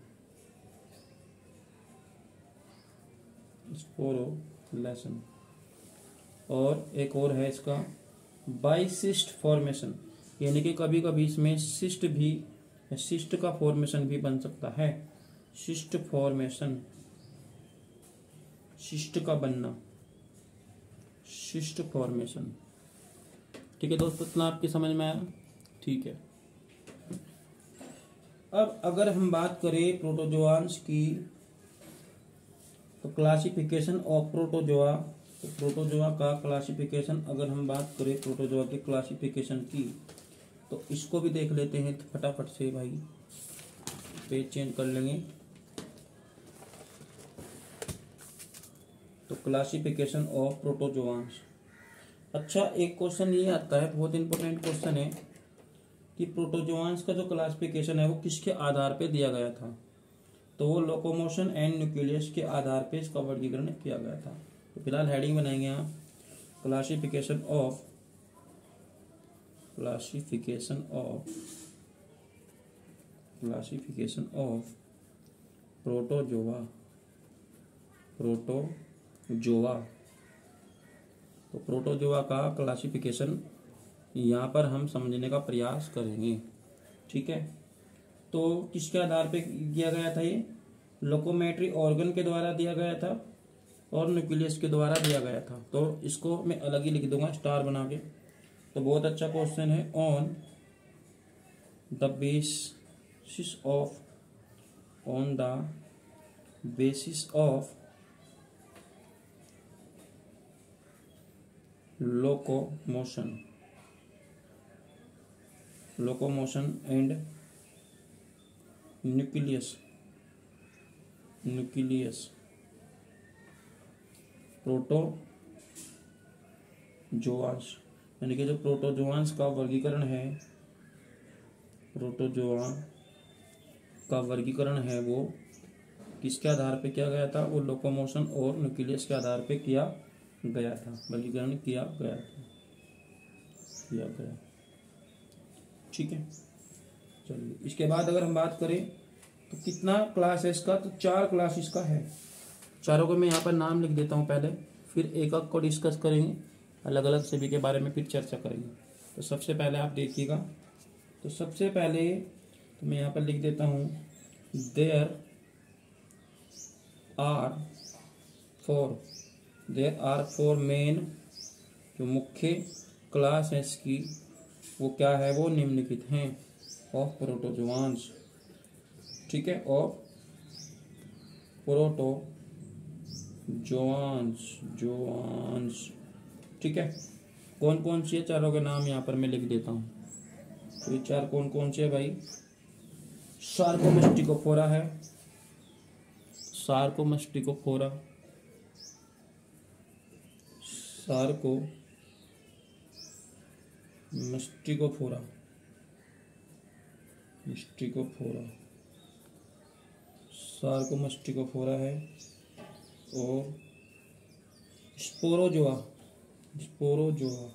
स्पोरोलेशन। और एक और है इसका बाइसिस्ट फॉर्मेशन, यानी कि कभी कभी इसमें सिस्ट भी, सिस्ट का फॉर्मेशन भी बन सकता है, सिस्ट फॉर्मेशन, सिस्ट का बनना, सिस्ट फॉर्मेशन। ठीक है दोस्तों, इतना आपकी समझ में आया, ठीक है। अब अगर हम बात करें प्रोटोजोआंस की, तो क्लासिफिकेशन ऑफ प्रोटोजोआ, तो प्रोटोजोआ का क्लासिफिकेशन, अगर हम बात करें प्रोटोजोआ के क्लासिफिकेशन की, तो इसको भी देख लेते हैं फटाफट से भाई, पेज चेंज कर लेंगे। तो क्लासिफिकेशन ऑफ प्रोटोजोआंस। अच्छा, एक क्वेश्चन ये आता है, बहुत इंपॉर्टेंट क्वेश्चन है, कि प्रोटोजोआंस का जो क्लासिफिकेशन है वो किसके आधार पे दिया गया था, तो वो लोकोमोशन एंड न्यूक्लियस के आधार पे इसका वर्गीकरण किया गया था। तो फिलहाल हेडिंग बनाएंगे यहाँ, classification of, classification of, classification of protozoa, protozoa. तो प्रोटोजोआ का क्लासिफिकेशन यहाँ पर हम समझने का प्रयास करेंगे। ठीक है, तो किसके आधार पे किया गया था, ये लोकोमेट्री ऑर्गन के द्वारा दिया गया था और न्यूक्लियस के द्वारा दिया गया था। तो इसको मैं अलग ही लिख दूंगा स्टार बना के। तो बहुत अच्छा क्वेश्चन है, on the basis of, on the basis of locomotion, locomotion and nucleus, nucleus protozoans, यानी कि जो प्रोटोजोआंस का वर्गीकरण है, प्रोटोजोआ का वर्गीकरण है वो किसके आधार पे किया गया था, वो लोकोमोशन और न्यूक्लियस के आधार पे किया गया था, वर्गीकरण किया गया था, किया गया। ठीक है, चलिए इसके बाद अगर हम बात करें तो कितना क्लास है इसका, तो 4 क्लास इसका है। चारों को मैं यहाँ पर नाम लिख देता हूँ पहले, फिर एक एक को डिस्कस करेंगे, अलग अलग सभी के बारे में फिर चर्चा करेंगे। तो सबसे पहले आप देखिएगा, तो सबसे पहले तो मैं यहाँ पर लिख देता हूँ, देयर आर फोर मेन, जो मुख्य क्लास है इसकी वो क्या है, वो निम्नलिखित हैं, ऑफ प्रोटोजोआंस। ठीक है, ऑफ प्रोटोजोआंस, जोआंस। ठीक है, कौन कौन सी है, चारों के नाम यहाँ पर मैं लिख देता हूँ। तो ये 4 कौन कौन से है भाई, सार्कोमेस्टिकोफोरा है, सार्कोमेस्टिकोफोरा, सार्कोमेस्टिकोफोरा, मिस्टिकोफोरा, सार्कोमास्टिकोफोरा है, और स्पोरोजोआ, स्पोरोजोआ,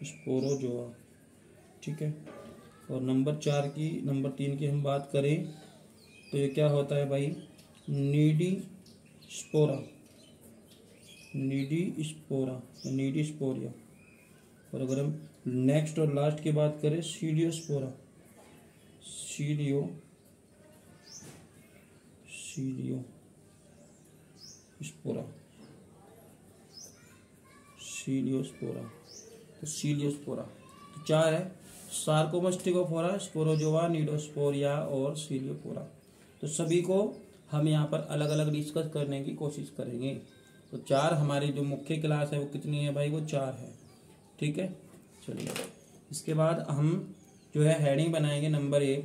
स्पोरोजोआ, ठीक है। और नंबर 3 की हम बात करें तो ये क्या होता है भाई, needy Spora, needy Spora, needy स्पोरिया। और अगर हम नेक्स्ट और लास्ट की बात करें, सीलियोस्पोरा, सीलियो, सीलियो स्पोरा, सीलियोस्पोरा। तो सीलियोस्पोरा तो 4 है, सार्कोमास्टिकोफोरा, स्पोरोजोआ, नीडोस्पोरिया और सीलियोपोरा। तो सभी को हम यहाँ पर अलग अलग डिस्कस करने की कोशिश करेंगे। तो 4 हमारी जो मुख्य क्लास है वो कितनी है भाई, वो 4 है, ठीक है। चलिए इसके बाद हम जो है हेडिंग बनाएंगे नंबर 1,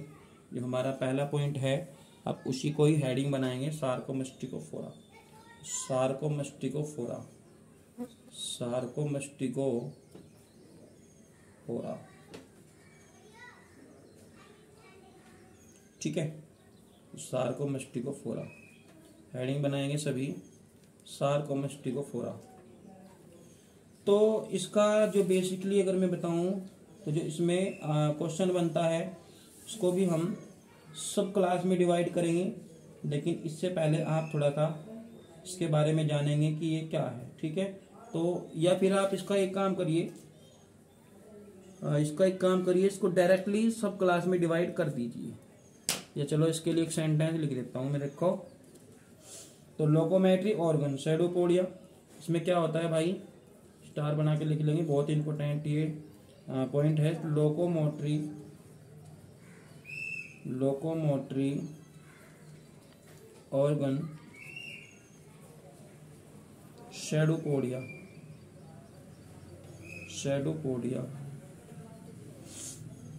जो हमारा पहला पॉइंट है, अब उसी को ही हेडिंग बनाएंगे, सार्कोमास्टिकोफोरा, सार्कोमास्टिकोफोरा, सार्कोमास्टिकोफोरा, ठीक है। सार्कोमास्टिकोफोरा हेडिंग बनाएंगे सभी, सार्कोमास्टिकोफोरा। तो इसका जो बेसिकली अगर मैं बताऊं तो जो इसमें क्वेश्चन बनता है उसको भी हम सब क्लास में डिवाइड करेंगे, लेकिन इससे पहले आप थोड़ा सा इसके बारे में जानेंगे कि ये क्या है, ठीक है। तो या फिर आप इसका एक काम करिए, इसको डायरेक्टली सब क्लास में डिवाइड कर दीजिए। या चलो इसके लिए एक सेंटेंस लिख देता हूं मैं, देखो। तो लोकोमेट्री ऑर्गन, शैडोपोडिया, इसमें क्या होता है भाई, स्टार बना के लिख लेंगे, बहुत इंपॉर्टेंट ये पॉइंट है। लोकोमोटरी, लोकोमोटरी ऑर्गन शैडोपोडिया, शैडोपोडिया,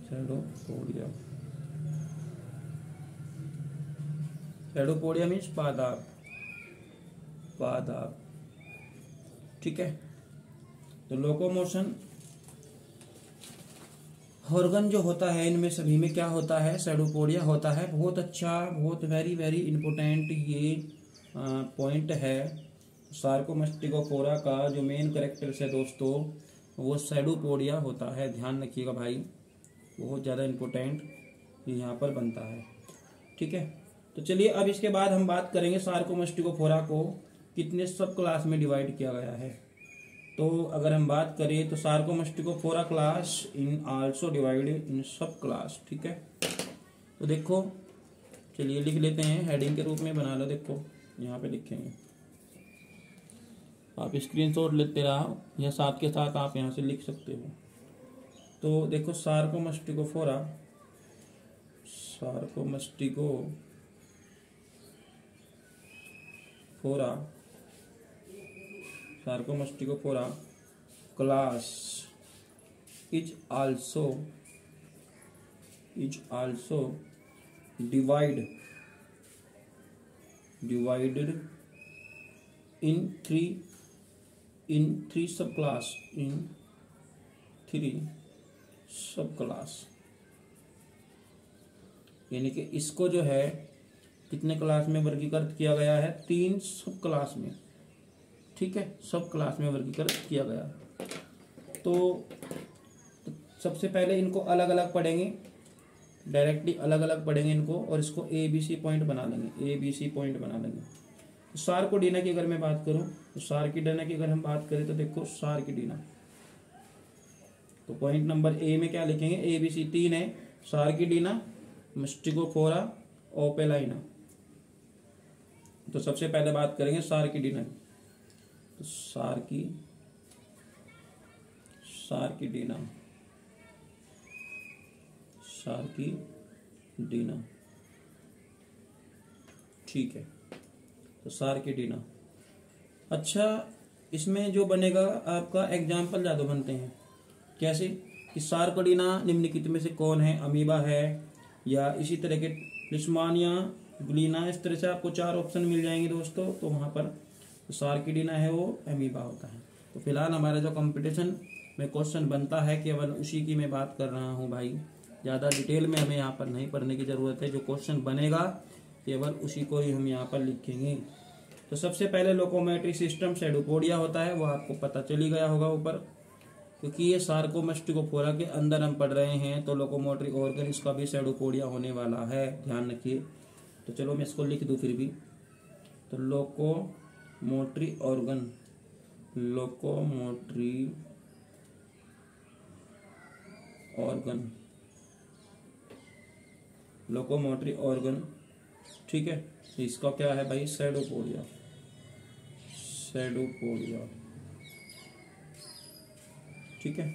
शैडोपोडिया, शैडोपोडिया मीन्स पादाब, पादाब, ठीक है। तो लोकोमोशन ऑर्गन जो होता है इनमें सभी में क्या होता है, शैडोपोडिया होता है। बहुत अच्छा, बहुत वेरी वेरी इंपॉर्टेंट ये पॉइंट है। सार्कोमास्टिकोफोरा का जो मेन कैरेक्टर्स है दोस्तों, वो शैडोपोडिया होता है, ध्यान रखिएगा भाई, बहुत ज़्यादा इम्पोर्टेंट यहाँ पर बनता है, ठीक है। तो चलिए अब इसके बाद हम बात करेंगे सार्कोमास्टिकोफोरा को कितने सब क्लास में डिवाइड किया गया है। तो अगर हम बात करें तो sarcomastigophora class in also divided in sub class, ठीक है। तो देखो, चलिए लिख लेते हैं, हेडिंग के रूप में बना लो, देखो यहाँ पे लिखेंगे, आप स्क्रीनशॉट लेते रहो या साथ के साथ आप यहाँ से लिख सकते हो। तो देखो sarcomastigophora, sarcomastigophora class is also divided in three subclass, यानी कि इसको जो है कितने क्लास में वर्गीकृत किया गया है, 3 सब क्लास में, ठीक है, सब क्लास में वर्गीकृत किया गया। तो सबसे पहले इनको अलग अलग पढ़ेंगे, डायरेक्टली अलग अलग पढ़ेंगे इनको, और इसको ABC पॉइंट बना लेंगे, ABC पॉइंट बना लेंगे। तो सार्कोडीना की अगर मैं बात करूं, तो सार्किडीना की अगर हम बात करें तो देखो सार्किडीना, तो पॉइंट नंबर ए में क्या लिखेंगे, ABC 3 है, सार्किडीना, मास्टिकोफोरा, ओपेलाइना। तो सबसे पहले बात करेंगे सार्किडीना, तो सार्किडीना, ठीक है। तो सार्किडीना, अच्छा, इसमें जो बनेगा आपका एग्जाम्पल ज़्यादा बनते हैं, कैसे कि सार्किडीना निम्नलिखित में से कौन है, अमीबा है, या इसी तरह के लिस्मानिया, ग्लीना, इस तरह से आपको 4 ऑप्शन मिल जाएंगे दोस्तों। तो वहाँ पर सार्किडीना है वो अमीबा होता है। तो फिलहाल हमारा जो कंपटीशन में क्वेश्चन बनता है केवल उसी की मैं बात कर रहा हूँ भाई, ज़्यादा डिटेल में हमें यहाँ पर नहीं पढ़ने की ज़रूरत है। जो क्वेश्चन बनेगा केवल उसी को ही हम यहाँ पर लिखेंगे। तो सबसे पहले लोकोमेट्री सिस्टम सेडोपोडिया होता है, वो आपको पता चली गया होगा ऊपर, क्योंकि ये सार्कोमास्टिकोफोरा के अंदर हम पढ़ रहे हैं। तो लोकोमोटरी ऑर्गन इसका भी सेडोपोडिया होने वाला है, ध्यान रखिए। तो चलो मैं इसको लिख दूं फिर भी। तो locomotory organ, locomotory organ, locomotory organ, ठीक है। तो इसका क्या है भाई, सेडोपोडिया, सेडोपोडिया, ठीक है।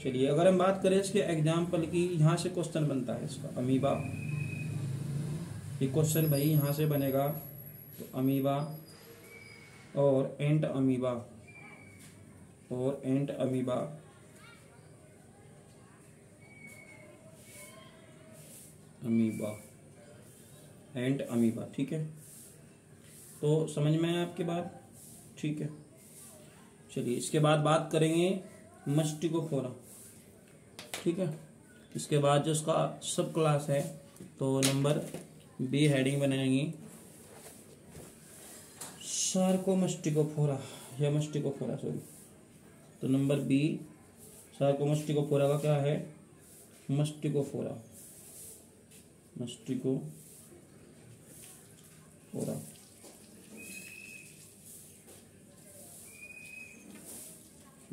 चलिए अगर हम बात करें इसके एग्जाम्पल की, यहाँ से क्वेश्चन बनता है इसका, अमीबा। ये क्वेश्चन भाई यहाँ से बनेगा। तो अमीबा और एंट अमीबा, और एंट अमीबा, अमीबा, एंट अमीबा, ठीक है। तो समझ में आया आपकी बात, ठीक है। चलिए इसके बाद बात करेंगे मस्टिकोफोरा, ठीक है। इसके बाद जो उसका सब क्लास है, तो नंबर बी हेडिंग बनाएंगे, सार्कोमस्टिकोफोरा या मस्टिकोफोरा, सॉरी। तो नंबर बी सार्कोमस्टिकोफोरा का क्या है, मस्टिकोफोरा, मस्टिकोफोरा।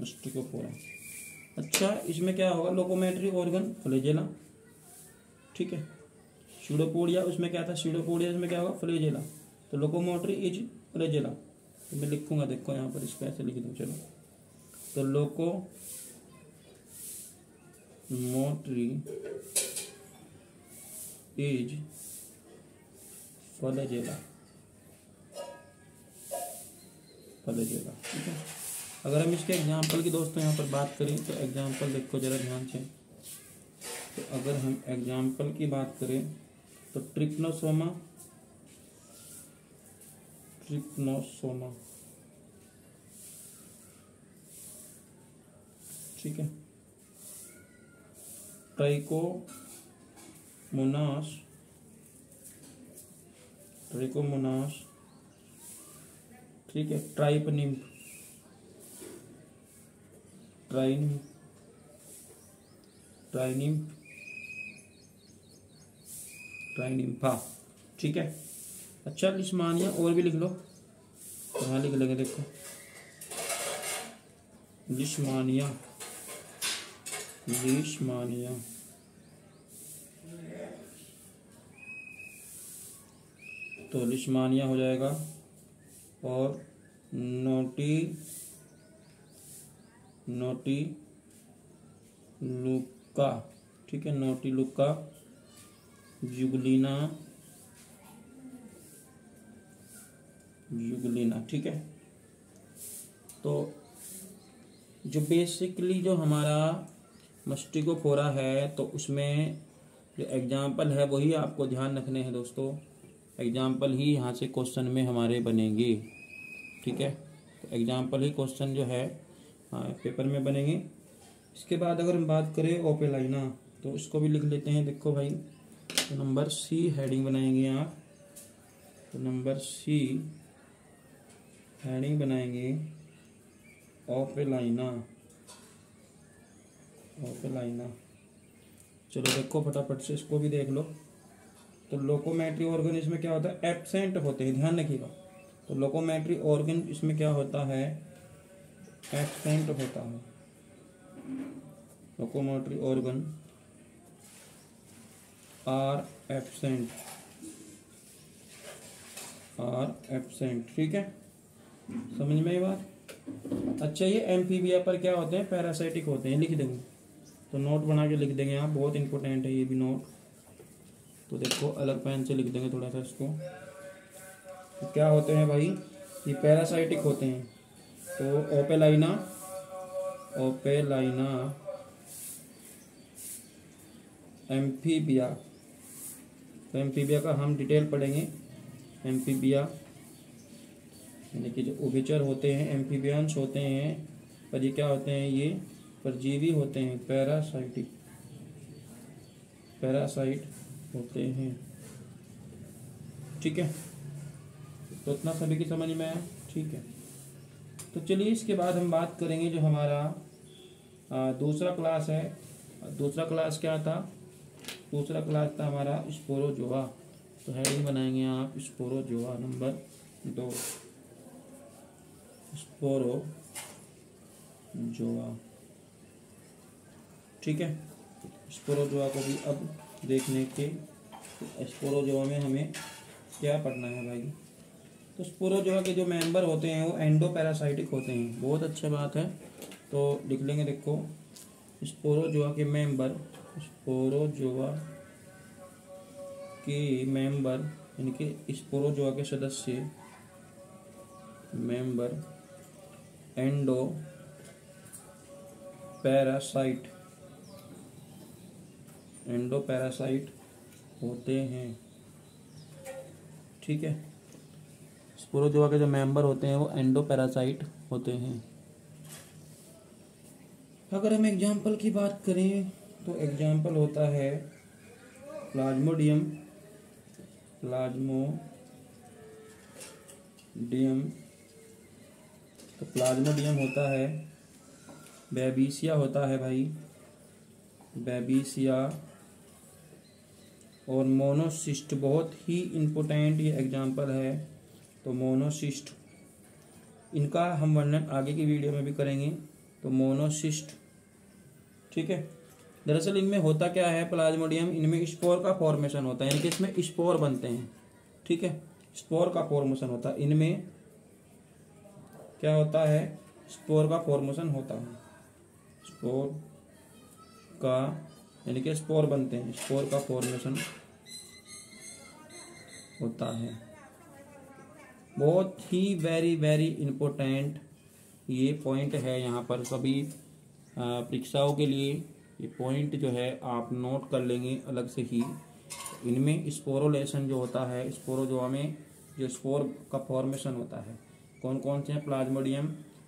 मस्टिकोफोरा, अच्छा इसमें क्या होगा, लोकोमेट्री ऑर्गन फ्लैजेला, ठीक है। सीडोपोडिया, उसमें क्या था, सीडोपोडिया इसमें क्या होगा, फ्लैजेला। तो लोकोमोटरी इज फ्लैजेला। तो मैं लिखूंगा, देखो यहाँ पर इसको ऐसे लिख दूँ, चलो। तो लोकोमोटरी इज फ्लैजेला, फ्लैजेला, ठीक है। अगर हम इसके एग्जाम्पल की दोस्तों यहाँ पर बात करें, तो एग्जाम्पल देखो जरा ध्यान से। तो अगर हम एग्जाम्पल की बात करें, तो ट्रिप्नोसोमा, ट्रिप्नोसोमा, ठीक है। ट्राइकोमोनास, ट्राइकोमोनास, ठीक है। ट्राइपनिम्फ, ट्राइनिम्फ, ट्राइनिम्फ, ट्राइनिम्फा, ठीक है। अच्छा लिस्मानिया और भी लिख लो, यहाँ लिख लेंगे, देखो लिस्मानिया, लिस्मानिया, तो लिस्मानिया हो जाएगा। और नोटिलुका, ठीक है, नोटिलुका, जुगलिना, जुगलिना, ठीक है। तो जो बेसिकली जो हमारा मस्टिकोफोरा है, तो उसमें जो एग्जाम्पल है वही आपको ध्यान रखने हैं दोस्तों। एग्जाम्पल ही यहाँ से क्वेश्चन में हमारे बनेंगे, ठीक है। तो एग्जाम्पल ही क्वेश्चन जो है पेपर में बनेंगे। इसके बाद अगर हम बात करें ओपेलाइना, तो इसको भी लिख लेते हैं, देखो भाई। तो नंबर सी हेडिंग बनाएंगे आप, तो नंबर सी हेडिंग बनाएंगे ओपेलाइना, ओपेलाइना। चलो देखो फटाफट से इसको भी देख लो। तो लोकोमेट्री ऑर्गन इसमें क्या होता है, एब्सेंट होते हैं, ध्यान रखिएगा। तो लोकोमेट्री ऑर्गन इसमें क्या होता है, एब्सेंट होता है। Locomotory organ are absent, are absent, ठीक है। समझ में ये बात। अच्छा ये एम्फीबिया पर क्या होते हैं, पैरासाइटिक होते हैं, लिख देंगे। तो नोट बना के लिख देंगे आप, बहुत इंपॉर्टेंट है ये भी नोट। तो देखो अलग पेन से लिख देंगे थोड़ा सा इसको। तो क्या होते हैं भाई, ये पैरासाइटिक होते हैं। तो ओपेलाइना, ओपेलाइना, एम्फीबिया। तो एम्फीबिया का हम डिटेल पढ़ेंगे। एम्फीबिया यानी कि जो उभयचर होते हैं, एम्फीबियंस होते हैं, पर ये क्या होते हैं, ये परजीवी होते हैं, पैरासाइटिक, पैरासाइट होते हैं। ठीक है, तो इतना सभी की समझ में आया। ठीक है, तो चलिए इसके बाद हम बात करेंगे जो हमारा दूसरा क्लास है। दूसरा क्लास क्या था? दूसरा क्लास था हमारा स्पोरोजोआ। तो हेडिंग बनाएंगे आप स्पोरोजोआ नंबर 2, स्पोरोजोआ। ठीक है, स्पोरोजोआ को भी अब देखने के, स्पोरोजोआ में हमें क्या पढ़ना है भाई? तो स्पोरोजोआ के जो मेंबर होते हैं वो एंडोपैरासाइटिक होते हैं। बहुत अच्छी बात है, तो लिख लेंगे। देखो, स्पोरोजोआ के मेंबर, स्पोरोजोआ के मेंबर यानी कि स्पोरोजोआ के सदस्य, मेंबर एंडोपैरासाइट होते हैं। ठीक है, स्पोरोजोआ के जो मेंबर होते हैं वो एंडोपैरासाइट होते हैं। अगर हम एग्जाम्पल की बात करें तो एग्जाम्पल होता है प्लाज्मोडियम, तो प्लाज्मोडियम होता है, बेबीसिया होता है भाई, बेबीसिया, और मोनोसिस्ट बहुत ही इम्पोर्टेंट ये एग्जाम्पल है। तो मोनोसिस्ट, इनका हम वर्णन आगे की वीडियो में भी करेंगे। तो मोनोसिस्ट, ठीक है। दरअसल इनमें होता क्या है, प्लाज्मोडियम, इनमें स्पोर का फॉर्मेशन होता है, यानी कि इसमें स्पोर बनते हैं। ठीक है, स्पोर का फॉर्मेशन होता है, इनमें क्या होता है, स्पोर का फॉर्मेशन होता है, स्पोर का, यानी कि स्पोर बनते हैं, स्पोर का फॉर्मेशन होता है। बहुत ही वेरी वेरी इम्पोर्टेंट ये पॉइंट है यहाँ पर, सभी परीक्षाओं के लिए ये पॉइंट जो है आप नोट कर लेंगे अलग से ही। इनमें स्पोरोलेशन जो होता है, स्पोरोजोआ में जो स्पोर का फॉर्मेशन होता है, कौन कौन से हैं, प्लाज्मोडियम,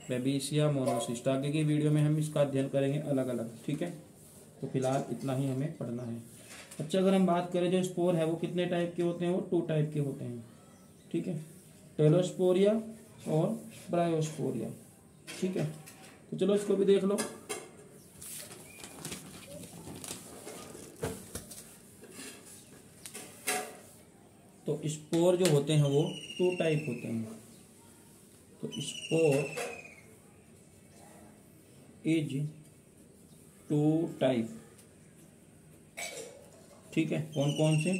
बेबीसिया, मोनोसिस्ट। आगे की वीडियो में हम इसका अध्ययन करेंगे अलग अलग। ठीक है, तो फिलहाल इतना ही हमें पढ़ना है। अच्छा, अगर हम बात करें जो स्पोर है वो कितने टाइप के होते हैं, वो 2 टाइप के होते हैं। ठीक है, टेलोस्पोरिया और ब्रायोस्पोरिया। ठीक है, तो चलो इसको भी देख लो। तो स्पोर जो होते हैं वो 2 टाइप होते हैं। तो स्पोर इज 2 टाइप। ठीक है, कौन कौन से?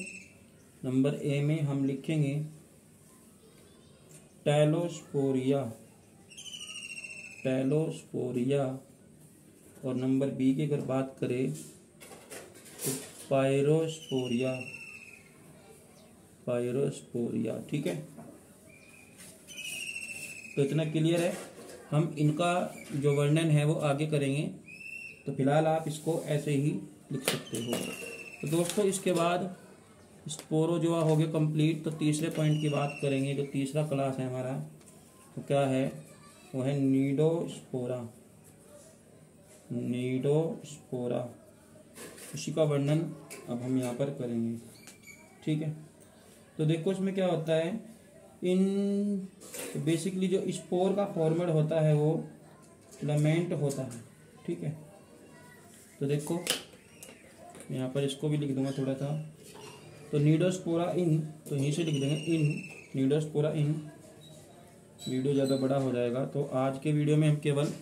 नंबर ए में हम लिखेंगे टेलोस्पोरिया, टेलोस्पोरिया, और नंबर बी की अगर बात करें तो पायरोस्पोरिया, पायरोस्पोरिया। ठीक है, तो इतना क्लियर है। हम इनका जो वर्णन है वो आगे करेंगे, तो फिलहाल आप इसको ऐसे ही लिख सकते हो। तो दोस्तों, इसके बाद स्पोरोजोआ हो गया कंप्लीट। तो तीसरे पॉइंट की बात करेंगे, जो तीसरा क्लास है हमारा, तो क्या है, वो है नीडोस्पोरा, नीडोस्पोरा। उसी का वर्णन अब हम यहाँ पर करेंगे। ठीक है, तो देखो इसमें क्या होता है, इन बेसिकली जो स्पोर का फॉर्मेट होता है वो फिलामेंट होता है। ठीक है, तो देखो यहाँ पर इसको भी लिख दूंगा थोड़ा सा। तो नीडोस्पोरा इन, तो यहीं से लिख देंगे इन, नीडोस्पोरा इन, वीडियो ज़्यादा बड़ा हो जाएगा। तो आज के वीडियो में हम केवल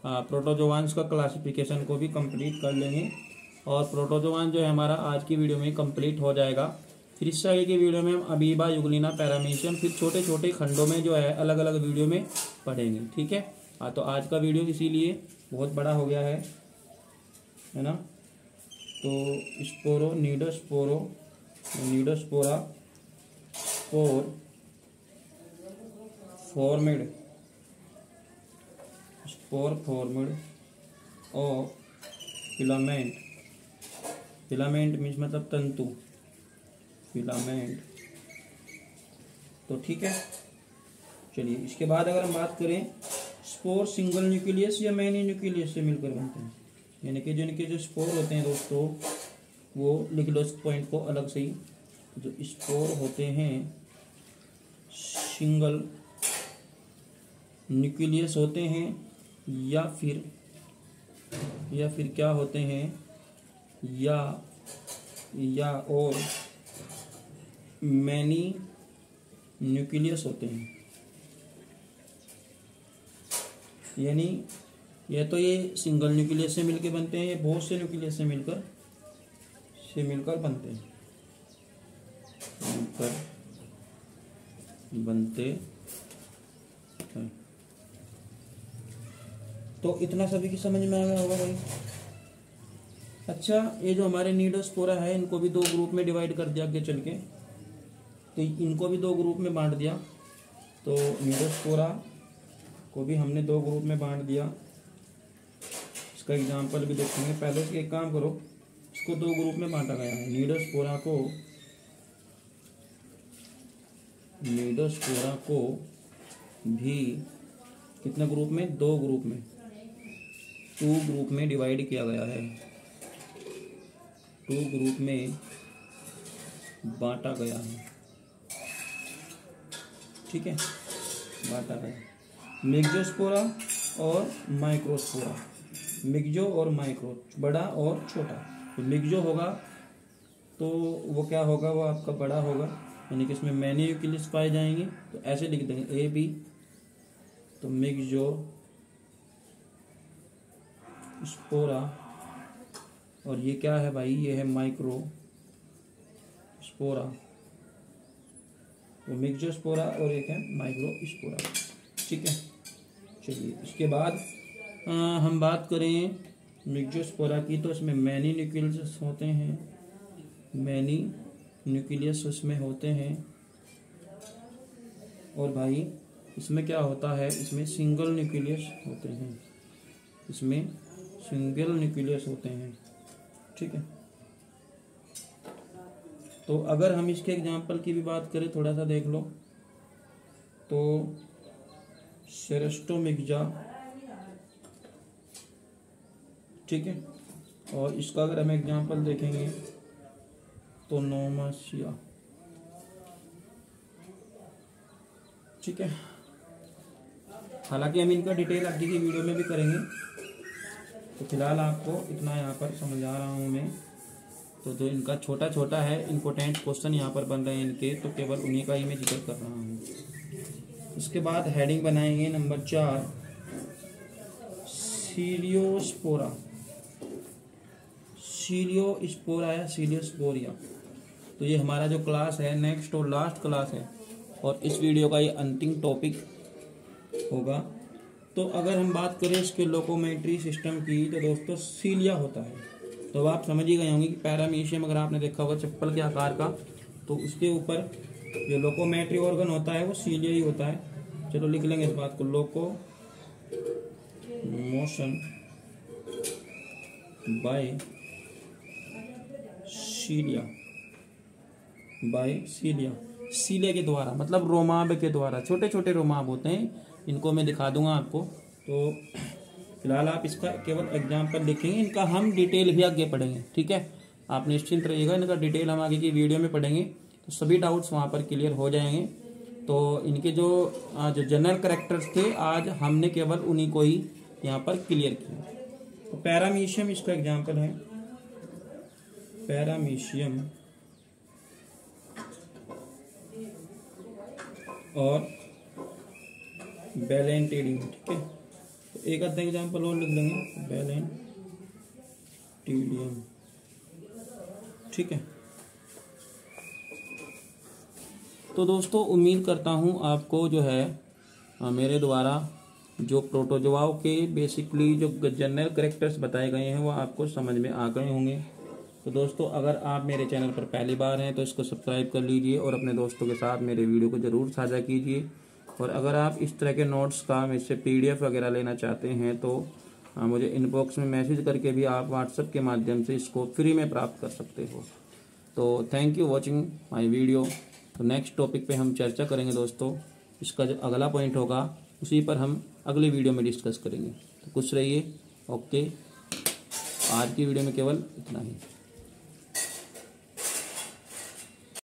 प्रोटोजोआन्स का क्लासिफिकेशन को भी कंप्लीट कर लेंगे, और प्रोटोजोआन जो है हमारा आज की वीडियो में कंप्लीट हो जाएगा। फिर इससे आगे की वीडियो में हम अमीबा, यूग्लिना, पैरामीशियम, फिर छोटे छोटे खंडों में जो है अलग अलग वीडियो में पढ़ेंगे। ठीक है, तो आज का वीडियो इसीलिए बहुत बड़ा हो गया है ना। तो स्पोरो, नीडोस्पोरो, नीडोस्पोरा स्पोर फॉर्मेड, स्पोर फॉर्मेड और फिलामेंट, फिलामेंट मीन्स मतलब तंतु, फिलामेंट। तो ठीक है, चलिए इसके बाद अगर हम बात करें, स्पोर सिंगल न्यूक्लियस या मैनी न्यूक्लियस से मिलकर बनते हैं, यानी कि जिनके जो स्पोर होते हैं दोस्तों, वो लिख लो इस पॉइंट को अलग से ही। जो स्पोर होते हैं सिंगल न्यूक्लियस होते हैं या फिर क्या होते हैं या और मैनी न्यूक्लियस होते हैं। यानी या तो ये सिंगल न्यूक्लियस से मिलकर बनते हैं या बहुत से न्यूक्लियस से मिलकर बनते हैं। तो इतना सभी की समझ में आ गया होगा भाई। अच्छा, ये जो हमारे नीडोस्पोरा है इनको भी दो ग्रुप में डिवाइड कर दिया आगे चल के, तो इनको भी दो ग्रुप में बांट दिया। तो नीडोस्पोरा को भी हमने दो ग्रुप में बांट दिया। इसका एग्जांपल भी देखेंगे। पहले से एक काम करो, इसको दो ग्रुप में बांटा गया है। नीडोस्पोरा को भी कितने ग्रुप में? दो ग्रुप में, 2 ग्रुप में डिवाइड किया गया है। 2 ग्रुप में बांटा गया है। ठीक है, बांटा गया। मिक्सोस्पोरा और माइक्रोस्पोरा। मिक्सो और माइक्रो, बड़ा और छोटा। तो मिक्सो होगा तो वो क्या होगा? वो आपका बड़ा होगा, यानी कि इसमें मैनी न्यूक्लियस पाए जाएंगे। तो ऐसे लिख देंगे AB। तो मिक्सो स्पोरा, और ये क्या है भाई? ये है माइक्रो स्पोरा। तो मिक्सोस्पोरा और एक है माइक्रोस्पोरा। ठीक है, चलिए इसके बाद हम बात करें मिक्सोस्पोरा की। तो इसमें मैनी न्यूक्लियस होते हैं, मैनी न्यूक्लियस उसमें होते हैं। और भाई इसमें क्या होता है? इसमें सिंगल न्यूक्लियस होते हैं, इसमें सिंगल न्यूक्लियस होते हैं। ठीक है, तो अगर हम इसके एग्जांपल की भी बात करें, थोड़ा सा देख लो। तो सेरेस्टोमिक्जा, ठीक है, और इसका अगर हम एग्जांपल देखेंगे तो नोमासिया। ठीक है, हालांकि हम इनका डिटेल आगे की वीडियो में भी करेंगे। तो फिलहाल आपको इतना यहाँ पर समझा रहा हूँ मैं। तो जो इनका छोटा छोटा है इंपॉर्टेंट क्वेश्चन यहाँ पर बन रहे हैं इनके, तो केवल उन्हीं का ही मैं जिक्र कर रहा हूँ। इसके बाद हेडिंग बनाएंगे नंबर 4, सीलियोस्पोरा। सीलियोस्पोरा या सीलियोस्पोरिया। तो ये हमारा जो क्लास है नेक्स्ट और लास्ट क्लास है, और इस वीडियो का ये अंतिम टॉपिक होगा। तो अगर हम बात करें इसके लोकोमेट्री सिस्टम की, तो दोस्तों सीलिया होता है। तो आप समझ ही गए होंगे कि पैरामीशियम अगर आपने देखा होगा चप्पल के आकार का, तो उसके ऊपर जो लोकोमेट्री ऑर्गन होता है वो सीलिया ही होता है। चलो लिख लेंगे इस बात को, लोको मोशन बाय सीलिया, सीलिया के द्वारा, मतलब रोमाब के द्वारा। छोटे छोटे रोमाब होते हैं, इनको मैं दिखा दूंगा आपको। तो फिलहाल आप इसका केवल एग्जाम्पल लिखेंगे, इनका हम डिटेल भी आगे पढ़ेंगे। ठीक है, आप निश्चिंत रहिएगा, इनका डिटेल हम आगे की वीडियो में पढ़ेंगे। तो सभी डाउट्स वहाँ पर क्लियर हो जाएंगे। तो इनके जो जनरल कैरेक्टर्स थे, आज हमने केवल उन्हीं को ही यहाँ पर क्लियर किया। तो पैरामीशियम इसका एग्जाम्पल है, पैरामीशियम और बैलेंटिडियम। ठीक है, तो एक आधा एग्जाम्पल और लिख देंगे, बैलेंटिडियम। ठीक है, तो दोस्तों उम्मीद करता हूँ आपको जो है मेरे द्वारा जो प्रोटोजोआओं के बेसिकली जो जनरल कैरेक्टर्स बताए गए हैं वो आपको समझ में आ गए होंगे। तो दोस्तों अगर आप मेरे चैनल पर पहली बार हैं तो इसको सब्सक्राइब कर लीजिए और अपने दोस्तों के साथ मेरे वीडियो को ज़रूर साझा कीजिए। और अगर आप इस तरह के नोट्स का मुझसे PDF वगैरह लेना चाहते हैं तो मुझे इनबॉक्स में मैसेज करके भी आप व्हाट्सएप के माध्यम से इसको फ्री में प्राप्त कर सकते हो। तो thank you watching my video. तो नेक्स्ट टॉपिक पे हम चर्चा करेंगे दोस्तों, इसका जो अगला पॉइंट होगा उसी पर हम अगली वीडियो में डिस्कस करेंगे। तो खुश रहिए। ओके, आज की वीडियो में केवल इतना ही।